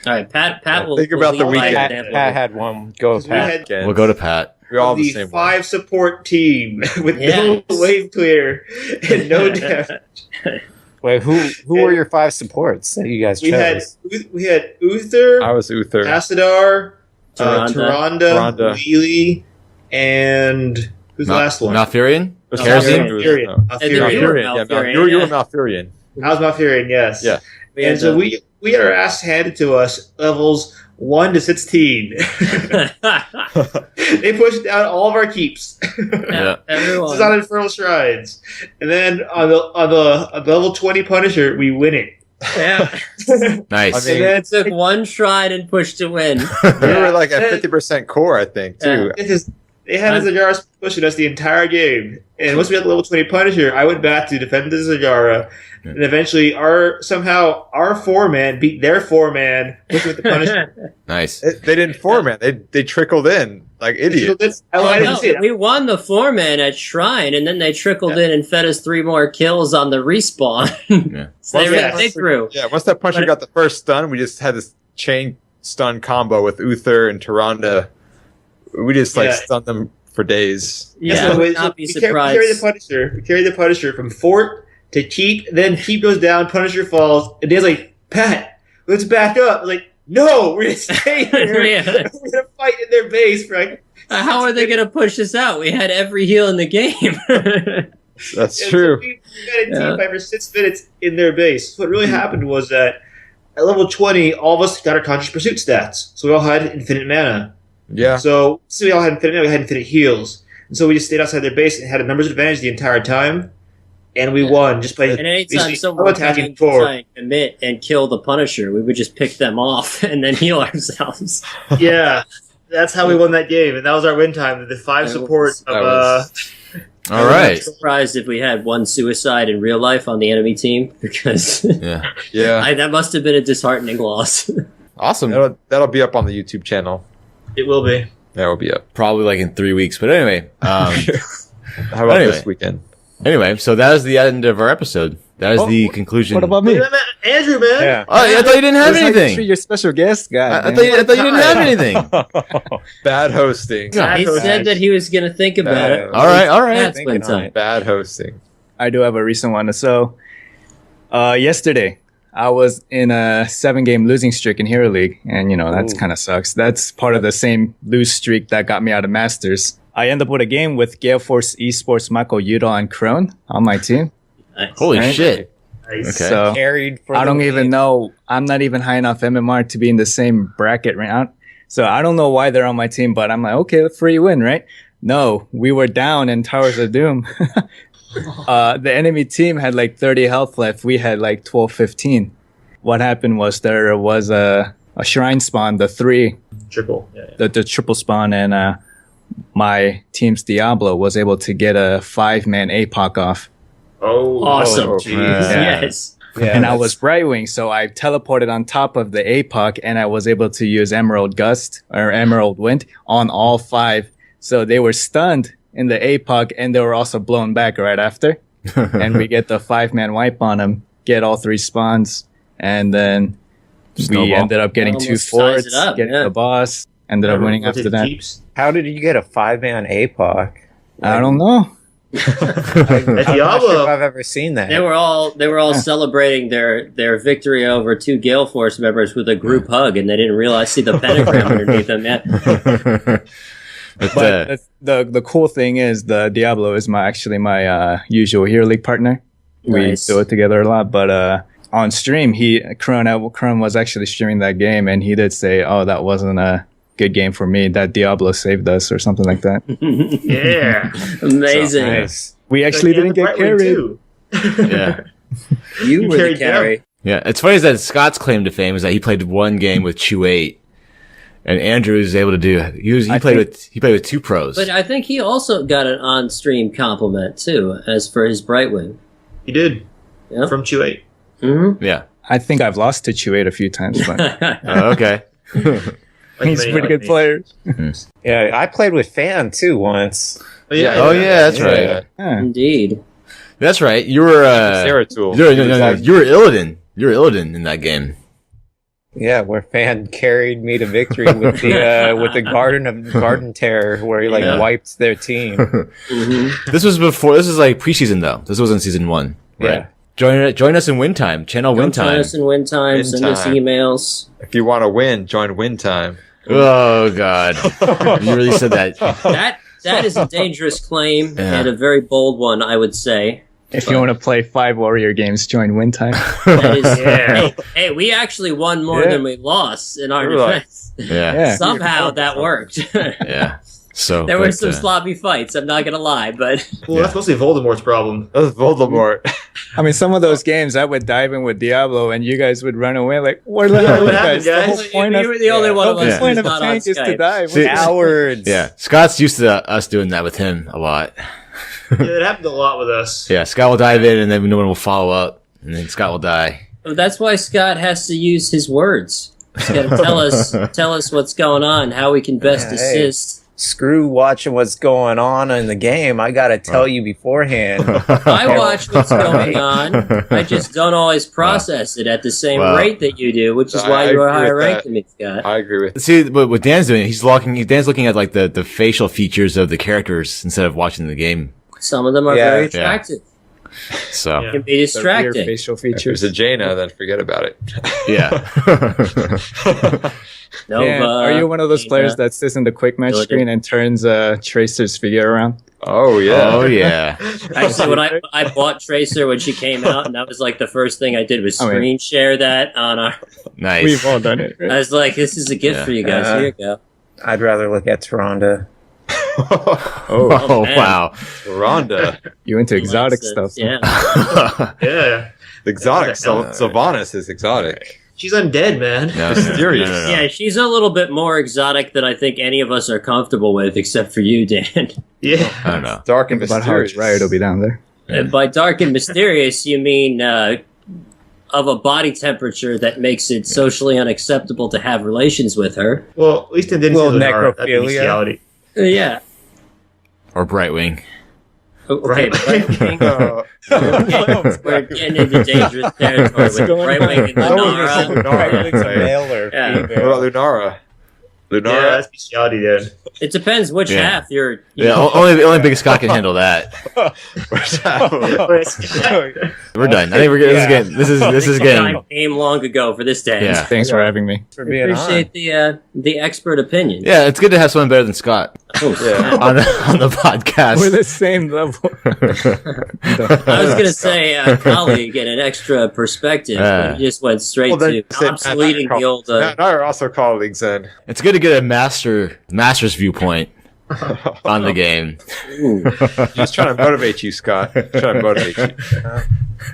S6: All right, Pat will
S2: think about
S6: will
S2: the
S6: lead
S2: weekend.
S5: Pat had one. Go, Pat.
S1: We'll go to Pat.
S2: We all have the
S4: the
S2: same
S4: 5
S2: one.
S4: support team with no wave clear and no damage.
S5: Wait, who were your 5 supports that you guys chose?
S4: We had Uther,
S2: I was Uther.
S4: Asadar,
S6: Tyrande.
S4: Tyrande, Lili, and who's the last one?
S1: Malfurion?
S4: Malfurion.
S6: Malfurion.
S2: Malfurion. You were Malfurion.
S4: I was Malfurion, yes.
S2: Yeah.
S4: And so we had our ass handed to us levels 1 to 16. They pushed down all of our keeps.
S1: Yeah.
S6: Everyone.
S4: This is on Infernal Shrines. And then on the level 20 Punisher, we win it.
S6: Yeah.
S1: Nice.
S2: I mean,
S6: And then took one shrine and pushed to win.
S2: we were like at 50% core, I think, too.
S4: They had the Zagara pushing us the entire game. And once we got the level 20 Punisher, I went back to defend the Zagara. And eventually, our 4-man beat their 4-man with the Punisher.
S1: Nice.
S2: They didn't 4-man. They trickled in like idiots.
S4: I didn't see it.
S6: We won the 4-man at Shrine, and then they trickled in and fed us 3 more kills on the respawn.
S1: Yeah.
S6: So they threw.
S2: Yeah, once that Punisher got the first stun, we just had this chain stun combo with Uther and Tyrande. We just stunned them for days.
S6: Yeah, I would not be surprised.
S4: We carry the Punisher from fort to keep, then keep goes down, Punisher falls, and Dan's like, Pat, let's back up. I'm like, no, we're gonna stay here. We're gonna fight in their base, right?
S6: How are they gonna push us out? We had every heal in the game.
S2: That's
S4: And
S2: true.
S4: So we got a team fight for 6 minutes in their base. So what really happened was that at level 20, all of us got our conscious pursuit stats. So we all had infinite mana.
S2: Yeah.
S4: So we all had infinite mana, we had infinite heals. And so we just stayed outside their base and had a numbers advantage the entire time. And we won just by
S6: And anytime
S4: basically
S6: someone would
S4: attacking
S6: try and commit and kill the Punisher, we would just pick them off and then heal ourselves.
S4: Yeah, that's how we won that game, and that was our win time. The 5 support of
S1: All right.
S6: I'm surprised if we had one suicide in real life on the enemy team because
S1: Yeah.
S2: Yeah.
S6: that must have been a disheartening loss.
S1: Awesome.
S2: That'll be up on the YouTube channel.
S4: it will be.
S2: That will be up.
S1: Probably like in 3 weeks. But anyway.
S2: How about
S1: Anyway.
S2: this weekend?
S1: Anyway, so that is the end of our episode. That is the conclusion.
S3: What about me?
S4: Andrew, man?
S5: Yeah.
S1: Oh, I thought you didn't have
S3: It's like
S1: anything.
S3: treat your special guest guy.
S1: I thought you didn't have anything.
S2: Bad hosting.
S1: Yeah.
S6: He said that he was going to think about it.
S1: All right.
S6: That's win time.
S2: Bad hosting.
S3: I do have a recent one. So, yesterday I was in a 7-game losing streak in Hero League, and that's kind of sucks. That's part of the same lose streak that got me out of Masters. I end up with a game with Gale Force Esports, Michael Udall, and Crone on my team.
S6: Nice.
S1: Holy
S3: Right.
S1: shit.
S4: Nice.
S1: Okay.
S3: So
S5: Carried for
S3: I
S5: the
S3: don't
S5: win.
S3: even know. I'm not even high enough MMR to be in the same bracket right now. So I don't know why they're on my team, but I'm like, okay, free win, right? No, we were down in Towers of Doom. The enemy team had like 30 health left. We had like 12, 15. What happened was there was a shrine spawn, the 3,
S4: Triple. Yeah.
S3: the triple spawn, and my team's Diablo was able to get a 5-man APOC off.
S4: Oh,
S6: Awesome.
S4: geez.
S6: Yes.
S5: Yeah,
S3: And I was Brightwing, so I teleported on top of the APOC, and I was able to use Emerald Gust or Emerald Wind on all 5. So they were stunned in the APOC, and they were also blown back right after. And we get the 5-man wipe on them, get all 3 spawns, and then
S1: Snowball.
S3: we ended up getting
S6: Almost
S3: 2
S6: ties
S3: forts,
S6: it up,
S3: getting
S6: yeah.
S3: the boss, ended up winning after that.
S4: Keeps.
S5: How did you get a 5-man APOC?
S3: I don't know.
S4: At
S5: I'm not sure if
S4: Diablo.
S5: I've ever seen that.
S6: They were all celebrating their victory over 2 Gale Force members with a group hug, and they didn't see the pentagram underneath them yet.
S1: But,
S3: But the cool thing is the Diablo is my usual Hero League partner. We
S6: Nice.
S3: do it together a lot, but on stream, Kron was actually streaming that game, and he did say, "Oh, that wasn't a good game for me. That Diablo saved us," or something like that.
S4: Yeah.
S6: Amazing.
S5: Nice.
S3: We actually didn't get carried.
S4: Too.
S1: Yeah.
S6: You were the
S4: carried them.
S6: carry.
S1: Yeah. It's funny that Scott's claim to fame is that he played one game with Chew8, and Andrew was able to do. He played with two pros.
S6: But I think he also got an on-stream compliment too, as for his Brightwing.
S4: He did.
S6: Yep.
S4: From Chew8.
S6: Mm-hmm.
S1: Yeah.
S3: I think I've lost to Chew8 a few times, but
S1: Okay.
S3: he's a pretty good player.
S5: Yeah, I played with Fan too once.
S4: Oh, yeah.
S1: Oh yeah, that's right.
S3: Yeah.
S6: Indeed.
S1: That's right. You were
S2: Zeratul.
S1: You were Illidan. You were Illidan in that game.
S5: Yeah, where Fan carried me to victory with the Garden Terror, where he wiped their team.
S6: Mm-hmm.
S1: This was like preseason though. This wasn't season 1. Right.
S5: Yeah.
S1: Join us in Wintime. Channel
S6: Join
S1: Wintime.
S6: us in Wintime. Send us emails.
S2: If you want to win, join Wintime.
S1: Oh God. You really said that.
S6: That is a dangerous claim
S1: Yeah.
S6: and a very bold one, I would say.
S3: If you want to play 5 Warrior games, join Wintime.
S6: That is,
S4: Yeah.
S6: hey, we actually won more than we lost in our
S2: Really?
S6: defense.
S1: Yeah.
S3: Yeah.
S6: Somehow that worked.
S1: Yeah. So
S6: There were
S1: but,
S6: some sloppy fights, I'm not going to lie, but
S4: Well, that's mostly Voldemort's problem.
S2: That was Voldemort.
S3: I mean, some of those games, I would dive in with Diablo, and you guys would run away. Like, what the hell,
S4: What
S3: you
S4: happened,
S3: guys? The whole
S4: guys?
S3: point
S6: you
S3: of
S6: were the only one of
S3: the
S6: us
S3: whole point
S6: who's
S3: of a
S6: not on
S3: tank is to
S6: Skype.
S3: dive.
S1: See-
S5: Cowards.
S1: Yeah. Scott's used to us doing that with him a lot.
S4: Yeah, it happened a lot with us.
S1: Yeah. Scott will dive in, and then no one will follow up, and then Scott will die.
S6: that's why Scott has to use his words. He's got to tell us what's going on, how we can best
S5: Hey.
S6: assist.
S5: Screw watching what's going on in the game. I gotta tell you beforehand.
S6: I watch what's going on. I just don't always process it at the same
S1: Wow.
S6: rate that you do, which is
S2: I
S6: why you are
S2: agree
S6: higher
S2: with
S6: ranked
S2: that.
S6: than me, Scott.
S2: I agree with
S1: See, what Dan's doing, Dan's looking at like the facial features of the characters instead of watching the game.
S6: Some of them are
S5: Yeah.
S6: very
S5: Yeah.
S6: attractive.
S1: So
S4: Yeah.
S6: Can be
S3: The rear
S6: distracting.
S3: facial
S2: If there's
S3: features.
S2: a Jaina, then forget about it.
S1: yeah.
S6: Nova,
S3: Dan, are you one of those players that sits in the quick match
S6: Gul'dan.
S3: screen and turns Tracer's figure around?
S2: Oh, yeah.
S1: Oh yeah.
S6: Actually, when I bought Tracer when she came out, and that was like the first thing I did was
S3: I mean-
S6: screen share that on our.
S1: Nice.
S3: We've all done it.
S6: I
S3: Right?
S6: was like, "This is a gift
S1: Yeah.
S6: for you guys. Here you go."
S5: I'd rather look at Taronda.
S3: Oh,
S1: Oh
S6: man.
S1: wow.
S2: Rhonda.
S3: you into exotic
S6: Nonsense.
S3: stuff? huh?
S6: Yeah.
S4: Yeah.
S2: Exotic. Sylvanas is exotic.
S4: She's undead, man.
S1: No,
S2: Mysterious.
S1: no.
S6: Yeah, she's a little bit more exotic than I think any of us are comfortable with, except for you, Dan.
S4: Yeah.
S1: I don't know.
S2: Dark and
S3: Think about how
S2: mysterious.
S3: it's right, it'll be down there.
S6: And by dark and mysterious, you mean of a body temperature that makes it socially unacceptable to have relations with her.
S4: Well, at least it didn't
S5: Little
S4: say Lunara. That'd be
S5: necrophilia.
S4: bestiality.
S6: Yeah.
S1: Or Brightwing.
S6: Okay,
S4: Right.
S6: Brightwing.
S2: Oh.
S6: We're getting into dangerous territory with Brightwing and Lunara.
S5: Brightwing's a male or
S6: Yeah.
S2: What
S5: female.
S2: about Lunara?
S4: Yeah,
S2: Lunara?
S4: that's bestiality, then.
S6: It depends which
S1: Yeah.
S6: half you're. You
S1: Yeah,
S6: know,
S1: only Big Scott can handle that. We're done. I think we're good.
S5: Yeah.
S1: This is getting.
S6: time came long ago for this dance.
S1: Yeah.
S3: Thanks for having me.
S5: For being
S6: Appreciate the expert opinion.
S1: Yeah, it's good to have someone better than Scott
S6: Oh,
S2: Yeah.
S1: on the podcast.
S3: We're the same level.
S6: I was gonna say a colleague and an extra perspective, but he just went straight
S2: Well, then
S6: to
S2: say-
S6: obsoleting the old.
S2: Matt and I are also colleagues then.
S1: It's good to get a master's viewpoint on the game.
S6: Ooh.
S2: Just trying to motivate you, Scott. Trying to motivate you.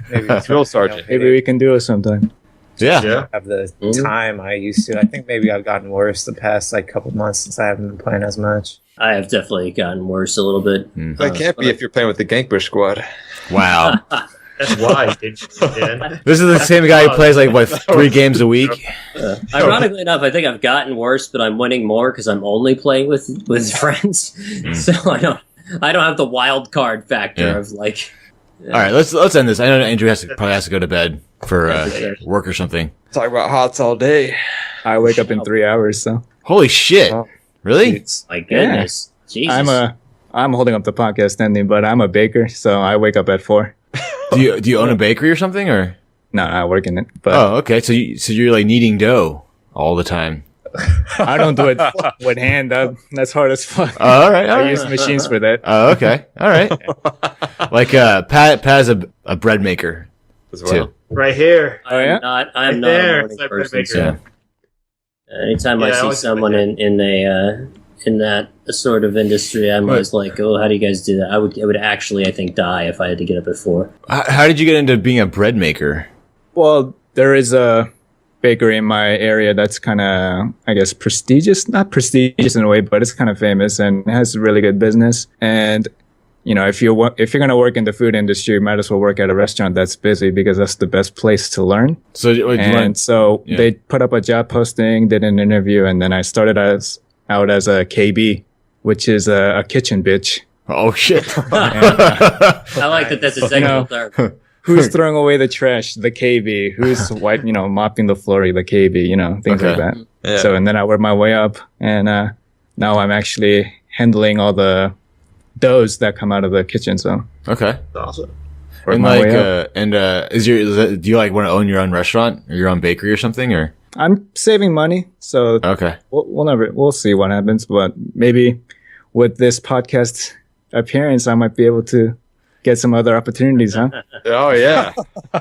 S5: Maybe
S2: It's real sergeant.
S3: Maybe we can do it sometime.
S1: Yeah.
S4: Yeah.
S5: have the
S6: Mhm.
S5: time I used to. I think maybe I've gotten worse the past couple months since I haven't been playing as much.
S6: I have definitely gotten worse a little bit.
S2: That can't be if you're playing with the GankBush Squad.
S1: Wow.
S4: That's why, Dan.
S1: This is the same guy who plays 3 games a week.
S6: Ironically enough, I think I've gotten worse, but I'm winning more because I'm only playing with friends. So I don't have the wild card factor
S1: Yeah.
S6: of like.
S1: All right, let's end this. I know Andrew probably has to go to bed for work or something.
S2: Talk about HOTS all day.
S3: I wake up in 3 hours, so
S1: Holy shit!
S2: Wow.
S1: Really?
S6: My goodness, Jesus.
S3: I'm holding up the podcast ending, but I'm a baker, so I wake up at 4.
S1: Do you own a bakery or something or?
S3: No, I work in it, but
S1: Oh, okay. So you're like kneading dough all the time.
S3: I don't do it with hand. That's hard as fuck.
S1: Oh, all right. All
S3: I
S1: right.
S3: use machines for that.
S1: Oh, okay. All right. Like Pat has a bread maker
S2: As
S1: too.
S4: Right here.
S3: Oh, yeah?
S6: I'm
S4: Right
S6: not
S4: there.
S6: a morning
S4: It's my
S6: person.
S4: bread
S6: So
S4: maker.
S6: anytime I
S4: Yeah, I
S6: see
S4: was
S6: someone
S4: thinking.
S6: in that sort of industry, I'm always like, oh, how do you guys do that? I would actually, I think, die if I had to get up at 4.
S1: How did you get into being a bread maker?
S3: Well, there is a bakery in my area that's kind of, I guess, prestigious. Not prestigious in a way, but it's kind of famous and has really good business. And you know, if you're going to work in the food industry, you might as well work at a restaurant that's busy because that's the best place to learn.
S1: So
S3: They put up a job posting, did an interview, and then I started out as a KB, which is a kitchen bitch.
S1: Oh shit!
S6: I like that. That's a technical term.
S3: Who's throwing away the trash? The KB. Who's mopping the floor? The KB. Things like that.
S2: Yeah.
S3: So, and then I worked my way up, and now I'm actually handling all the doughs that come out of the kitchen. So,
S1: Okay.
S4: That's awesome.
S3: work
S1: And
S3: my
S1: like,
S3: way up.
S1: do you like want to own your own restaurant or your own bakery or something? Or
S3: I'm saving money, so
S1: okay,
S3: we'll see what happens. But maybe with this podcast appearance, I might be able to get some other opportunities, huh?
S2: Oh yeah.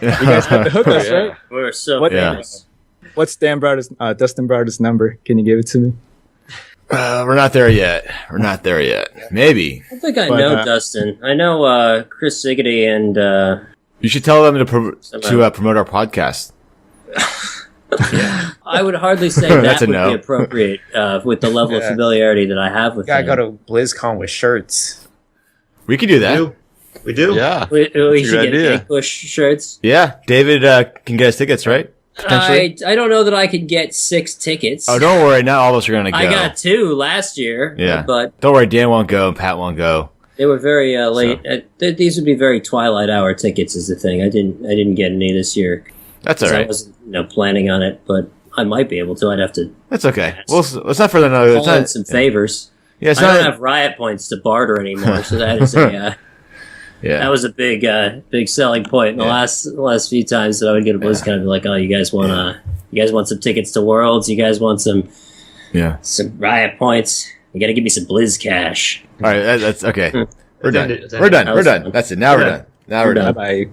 S3: You guys got the hookups,
S2: Yeah.
S3: right?
S6: We're so
S3: What-
S6: famous.
S3: What's Dustin Browder's number? Can you give it to me?
S1: we're not there yet. Maybe
S6: I think I
S3: But,
S6: know Dustin. I know Chris Siggety and
S1: you should tell them to
S6: Somehow.
S1: promote our podcast.
S6: I would hardly say
S1: That's
S6: that
S1: a
S6: would
S1: no.
S6: be appropriate with the level of
S5: Yeah.
S6: familiarity that I have with
S5: Gotta
S6: him.
S5: go to BlizzCon with shirts.
S1: We could do that.
S4: We do.
S2: Yeah.
S6: We
S2: That's a
S6: should
S2: good
S6: get
S2: idea.
S6: GankBush shirts.
S1: Yeah, David can get us tickets, right? Potentially.
S6: I don't know that I could get 6 tickets.
S1: Oh, don't worry. Not all of us are gonna go.
S6: I got 2 last year.
S1: Yeah.
S6: But
S1: Don't worry. Dan won't go. And Pat won't go.
S6: they were very late. These would be very Twilight Hour tickets. Is the thing. I didn't get any this year.
S1: That's all
S6: 'cause I
S1: right.
S6: wasn't planning on it, but I might be able to. I'd have to
S1: That's okay. Well, let's not further. No, it's
S6: call in
S1: not.
S6: some favors.
S1: Yeah, it's
S6: I don't
S1: not.
S6: have riot points to barter anymore, so that is
S1: Yeah.
S6: that was a big selling point. In the last few times that I would get a BlizzCon, I'd be like, "Oh, you guys want some tickets to Worlds? You guys want some
S1: Yeah.
S6: riot points? You got to give me some Blizz cash."
S1: All right. That's okay. We're done.
S4: ended.
S1: We're done.
S6: That
S1: We're
S6: was
S1: done.
S6: fun.
S1: That's it. Now we're
S4: Yeah.
S1: done. Now we're done.
S3: Bye.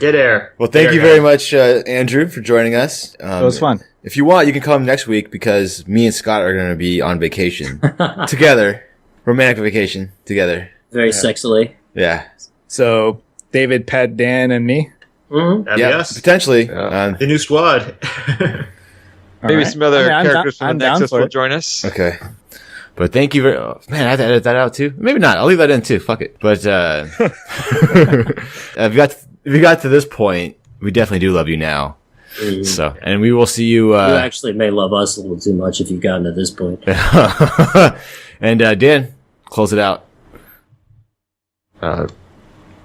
S4: Dead air.
S1: Well, thank
S4: Dead
S1: you
S4: air,
S1: very
S4: guys.
S1: much, Andrew, for joining us.
S3: It was fun.
S1: If you want, you can come next week because me and Scott are going to be on vacation together, romantic vacation together.
S6: Very sexily.
S1: Yeah.
S3: So David, Pat, Dan, and me.
S6: Mm-hmm.
S4: That'd be
S1: Yeah.
S4: us.
S1: Potentially.
S2: Yeah.
S4: The new squad.
S3: All
S2: Maybe
S3: right.
S2: some other
S3: I mean, I'm
S2: characters
S3: down-
S2: from
S3: I'm
S2: the
S3: down
S2: Nexus
S3: for
S2: will
S3: it.
S2: join us.
S1: Okay. But thank you very man, I have to edit that out too. Maybe not. I'll leave that in too. Fuck it. But if you got to this point, we definitely do love you now. So, and we will see you.
S6: You actually may love us a little too much if you've gotten to this point.
S1: And Dan, close it out.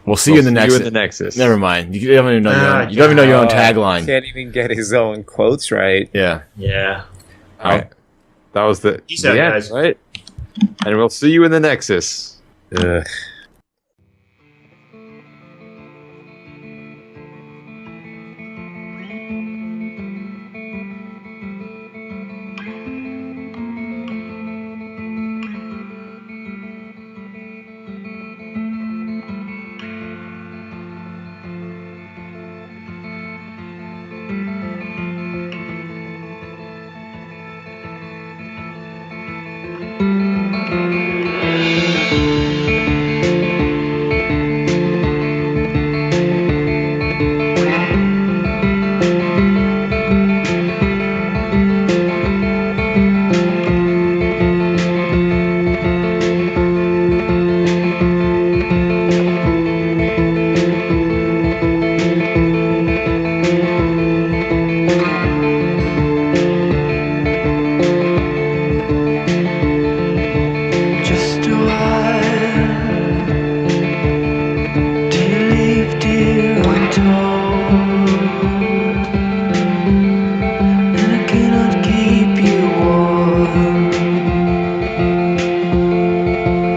S1: We'll see you in the next.
S2: Nexus.
S1: Never mind. You don't even know your
S4: Ah,
S1: own, you don't even know your own tagline.
S5: Can't even get his own quotes right.
S1: Yeah.
S4: Yeah.
S2: All right. That was the
S4: Peace out,
S2: the end,
S4: guys.
S2: right? And we'll see you in the Nexus.
S5: Ugh.
S7: Just a while till you leave, dear, untold, and I cannot keep you warm.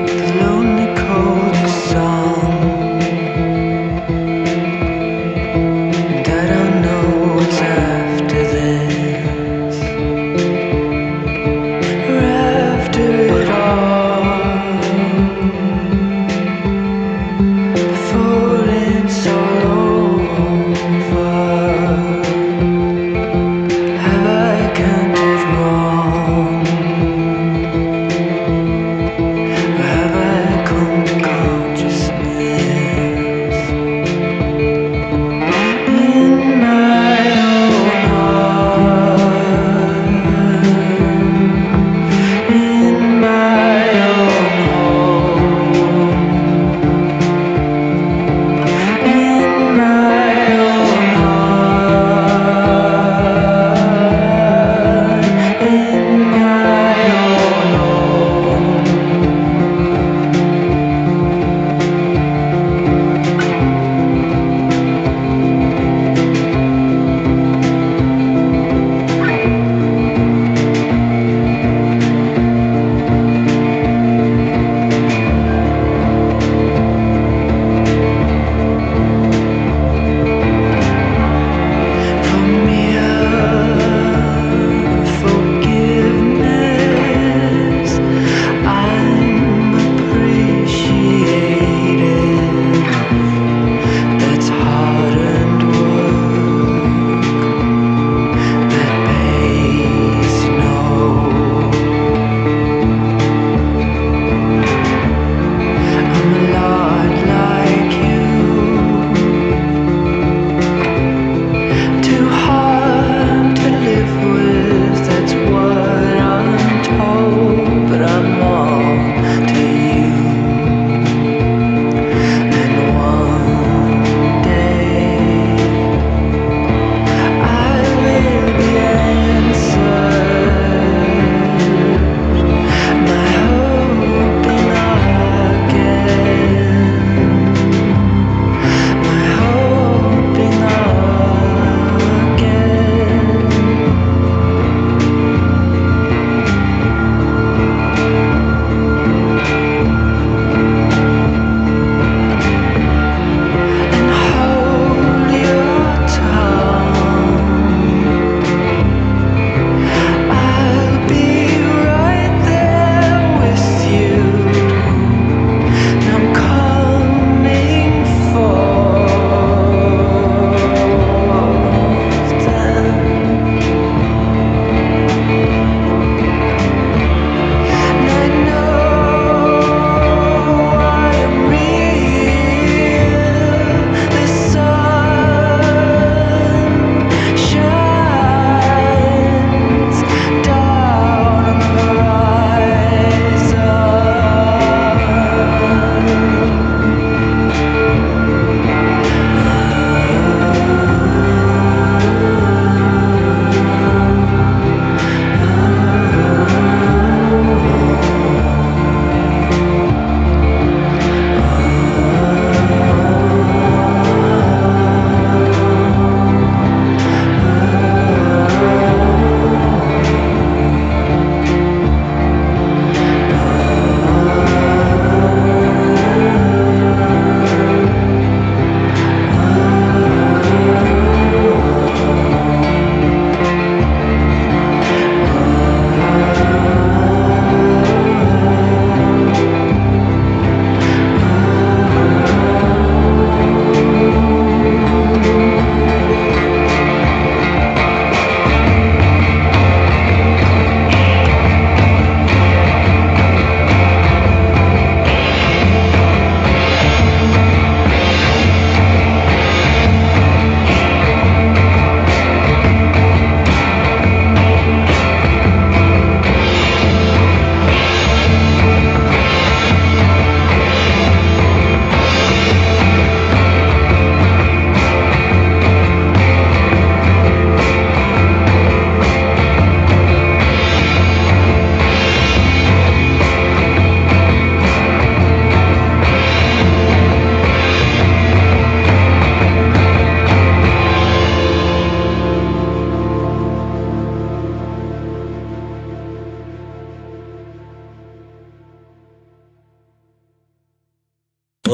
S7: The lonely coldest song, and I don't know what's after this. After it all, falling so over.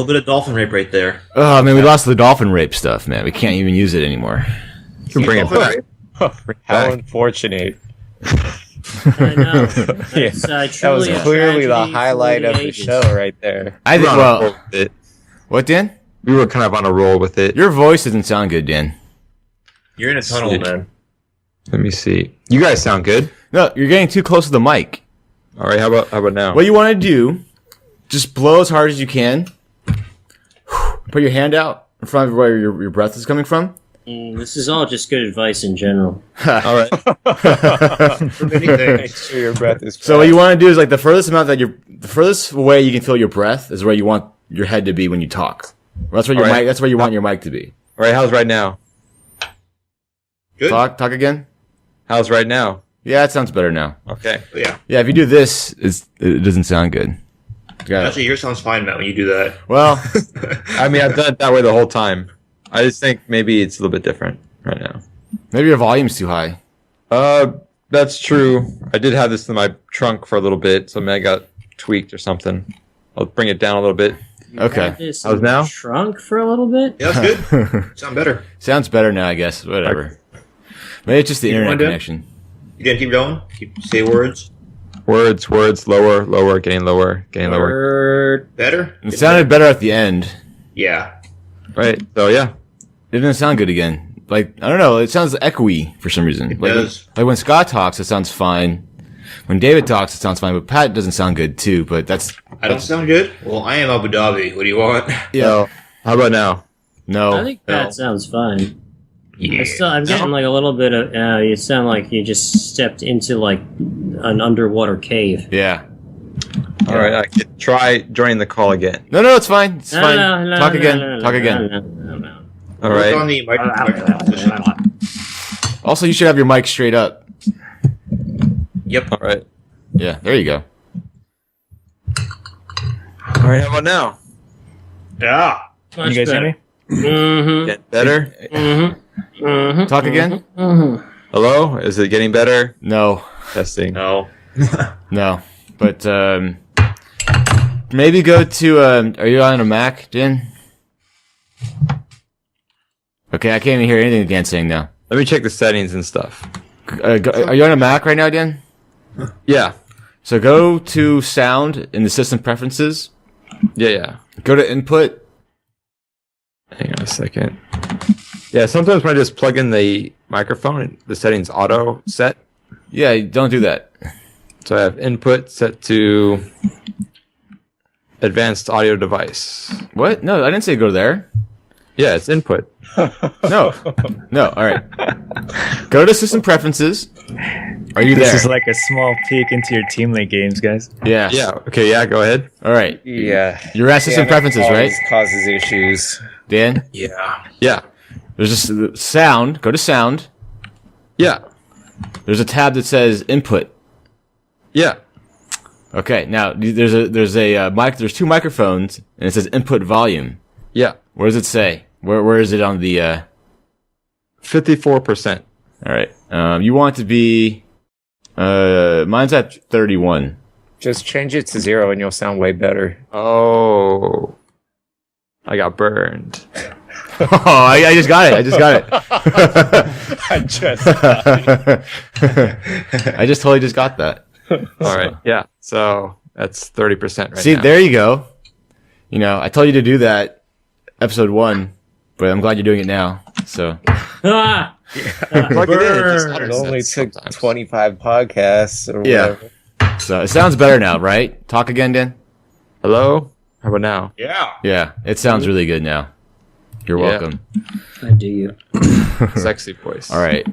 S4: little bit of dolphin rape right there.
S1: Oh man, we lost the dolphin rape stuff, man. We can't even use it anymore.
S2: You can bring it back.
S5: How unfortunate.
S6: I know.
S5: Yeah,
S6: That's,
S5: that was
S6: truly a
S5: clearly the
S6: tragedy
S5: highlight
S6: for
S5: of the
S6: ages.
S5: show right there.
S1: I think.
S2: We were on a roll
S1: Well,
S2: with it.
S1: what, Dan?
S2: We were kind of on a roll with it.
S1: Your voice doesn't sound good, Dan.
S4: You're in a tunnel,
S2: Sweet.
S4: man.
S2: Let me see. You guys sound good.
S1: No, you're getting too close to the mic.
S2: All right. How about now?
S1: What you want to do? Just blow as hard as you can. Put your hand out in front of where your breath is coming from.
S6: This is all just good advice in general.
S2: All right.
S4: For many
S5: Make
S4: things.
S5: sure your breath is
S1: So what you want to do is like the furthest way you can feel your breath is where you want your head to be when you talk. That's where your
S2: All right.
S1: mic. That's where you want your mic to be.
S2: All right. How's right now?
S4: Good.
S1: Talk again.
S2: How's right now?
S1: Yeah, it sounds better now.
S2: Okay.
S4: Yeah.
S1: Yeah, if you do this, it doesn't sound good. Got it.
S4: Actually, yours sounds fine, Matt, when you do that.
S1: Well,
S2: I mean, I've done it that way the whole time. I just think maybe it's a little bit different right now.
S1: maybe your volume's too high.
S2: That's true. I did have this in my trunk for a little bit, so maybe I got tweaked or something. I'll bring it down a little bit.
S1: Okay.
S6: Had this
S2: How's
S6: in
S2: now?
S6: the trunk for a little bit.
S4: Yeah, that's good. Sound better.
S1: Sounds better now, I guess. Whatever. Maybe it's just the internet
S4: wanna do it?
S1: connection.
S4: You gonna keep going? Say words.
S2: Words, lower, getting lower.
S6: Word.
S4: Better?
S1: It sounded better at the end.
S4: Yeah.
S2: Right. So yeah.
S1: It didn't sound good again. Like, I don't know. It sounds echoey for some reason.
S4: It
S1: like,
S4: does.
S1: Like when Scott talks, it sounds fine. When David talks, it sounds fine. But Pat doesn't sound good too. But that's
S4: I don't sound good? Well, I am Abu Dhabi. What do you want?
S1: yeah.
S2: So, how about now?
S1: No.
S6: I think that
S4: no.
S6: sounds fine.
S4: Yeah.
S6: I'm getting like a little bit of. You sound like you just stepped into like an underwater cave.
S1: Yeah.
S2: All right. I can try joining the call again.
S1: No, it's fine. It's
S6: No,
S1: fine.
S6: no, no,
S1: Talk
S6: no,
S1: again.
S6: no, no,
S1: Talk
S6: no,
S1: again.
S6: no.
S2: All
S4: Work
S2: right.
S4: on the microphone position.
S1: Also, you should have your mic straight up.
S4: Yep.
S2: All right.
S1: Yeah. There you go.
S2: All right. How about now?
S4: Yeah.
S6: Much
S3: You guys hear
S6: better.
S3: me?
S6: Mm-hmm.
S2: Get better.
S6: Mm-hmm.
S1: Talk again.
S6: Mm-hmm.
S2: Hello. Is it getting better?
S1: No.
S2: Testing.
S4: No.
S1: No. But maybe go to. Are you on a Mac, Jen? Okay, I can't even hear anything Dan's saying now.
S2: Let me check the settings and stuff.
S1: Are you on a Mac right now, Dan?
S2: Yeah.
S1: So go to sound in the system preferences.
S2: Yeah.
S1: Go to input.
S2: Hang on a second. Yeah. Sometimes when I just plug in the microphone, the settings auto set.
S1: Yeah, don't do that.
S2: So I have input set to advanced audio device.
S1: What? No, I didn't say go there.
S2: Yeah, it's input.
S1: No. No, all right. Go to system preferences. Are you
S3: This
S1: there?
S3: is like a small peek into your team league games, guys.
S1: Yeah.
S2: Yeah. Okay. Yeah. Go ahead.
S1: All right.
S5: Yeah.
S1: You're at system
S5: Yeah,
S1: preferences, right?
S5: always causes issues.
S1: Dan?
S4: Yeah.
S2: Yeah.
S1: There's just sound. Go to sound.
S2: Yeah.
S1: There's a tab that says input.
S2: Yeah.
S1: Okay. Now there's a mic. There's two microphones, and it says input volume.
S2: Yeah.
S1: Where does it say? Where is it on the?
S2: 54%.
S1: All right. You want it to be. Mine's at 31.
S5: Just change it to 0 and you'll sound way better.
S2: Oh. I got burned.
S1: Oh, I just got it. I just got it. I just totally just got that.
S2: All right. Yeah. So that's 30% right
S1: See,
S2: now.
S1: there you go. You know, I told you to do that episode 1, but I'm glad you're doing it now. So
S6: Ah!
S2: Plug it in. It just
S5: It
S2: auto
S5: only
S2: sets
S5: took
S2: sometimes.
S5: 25 podcasts or
S1: Yeah.
S5: whatever.
S1: so it sounds better now, right? Talk again, Dan.
S2: Hello? How about now?
S4: Yeah.
S1: Yeah, it sounds really good now. You're
S2: Yeah.
S1: welcome.
S6: I do you.
S2: Sexy voice.
S1: All right.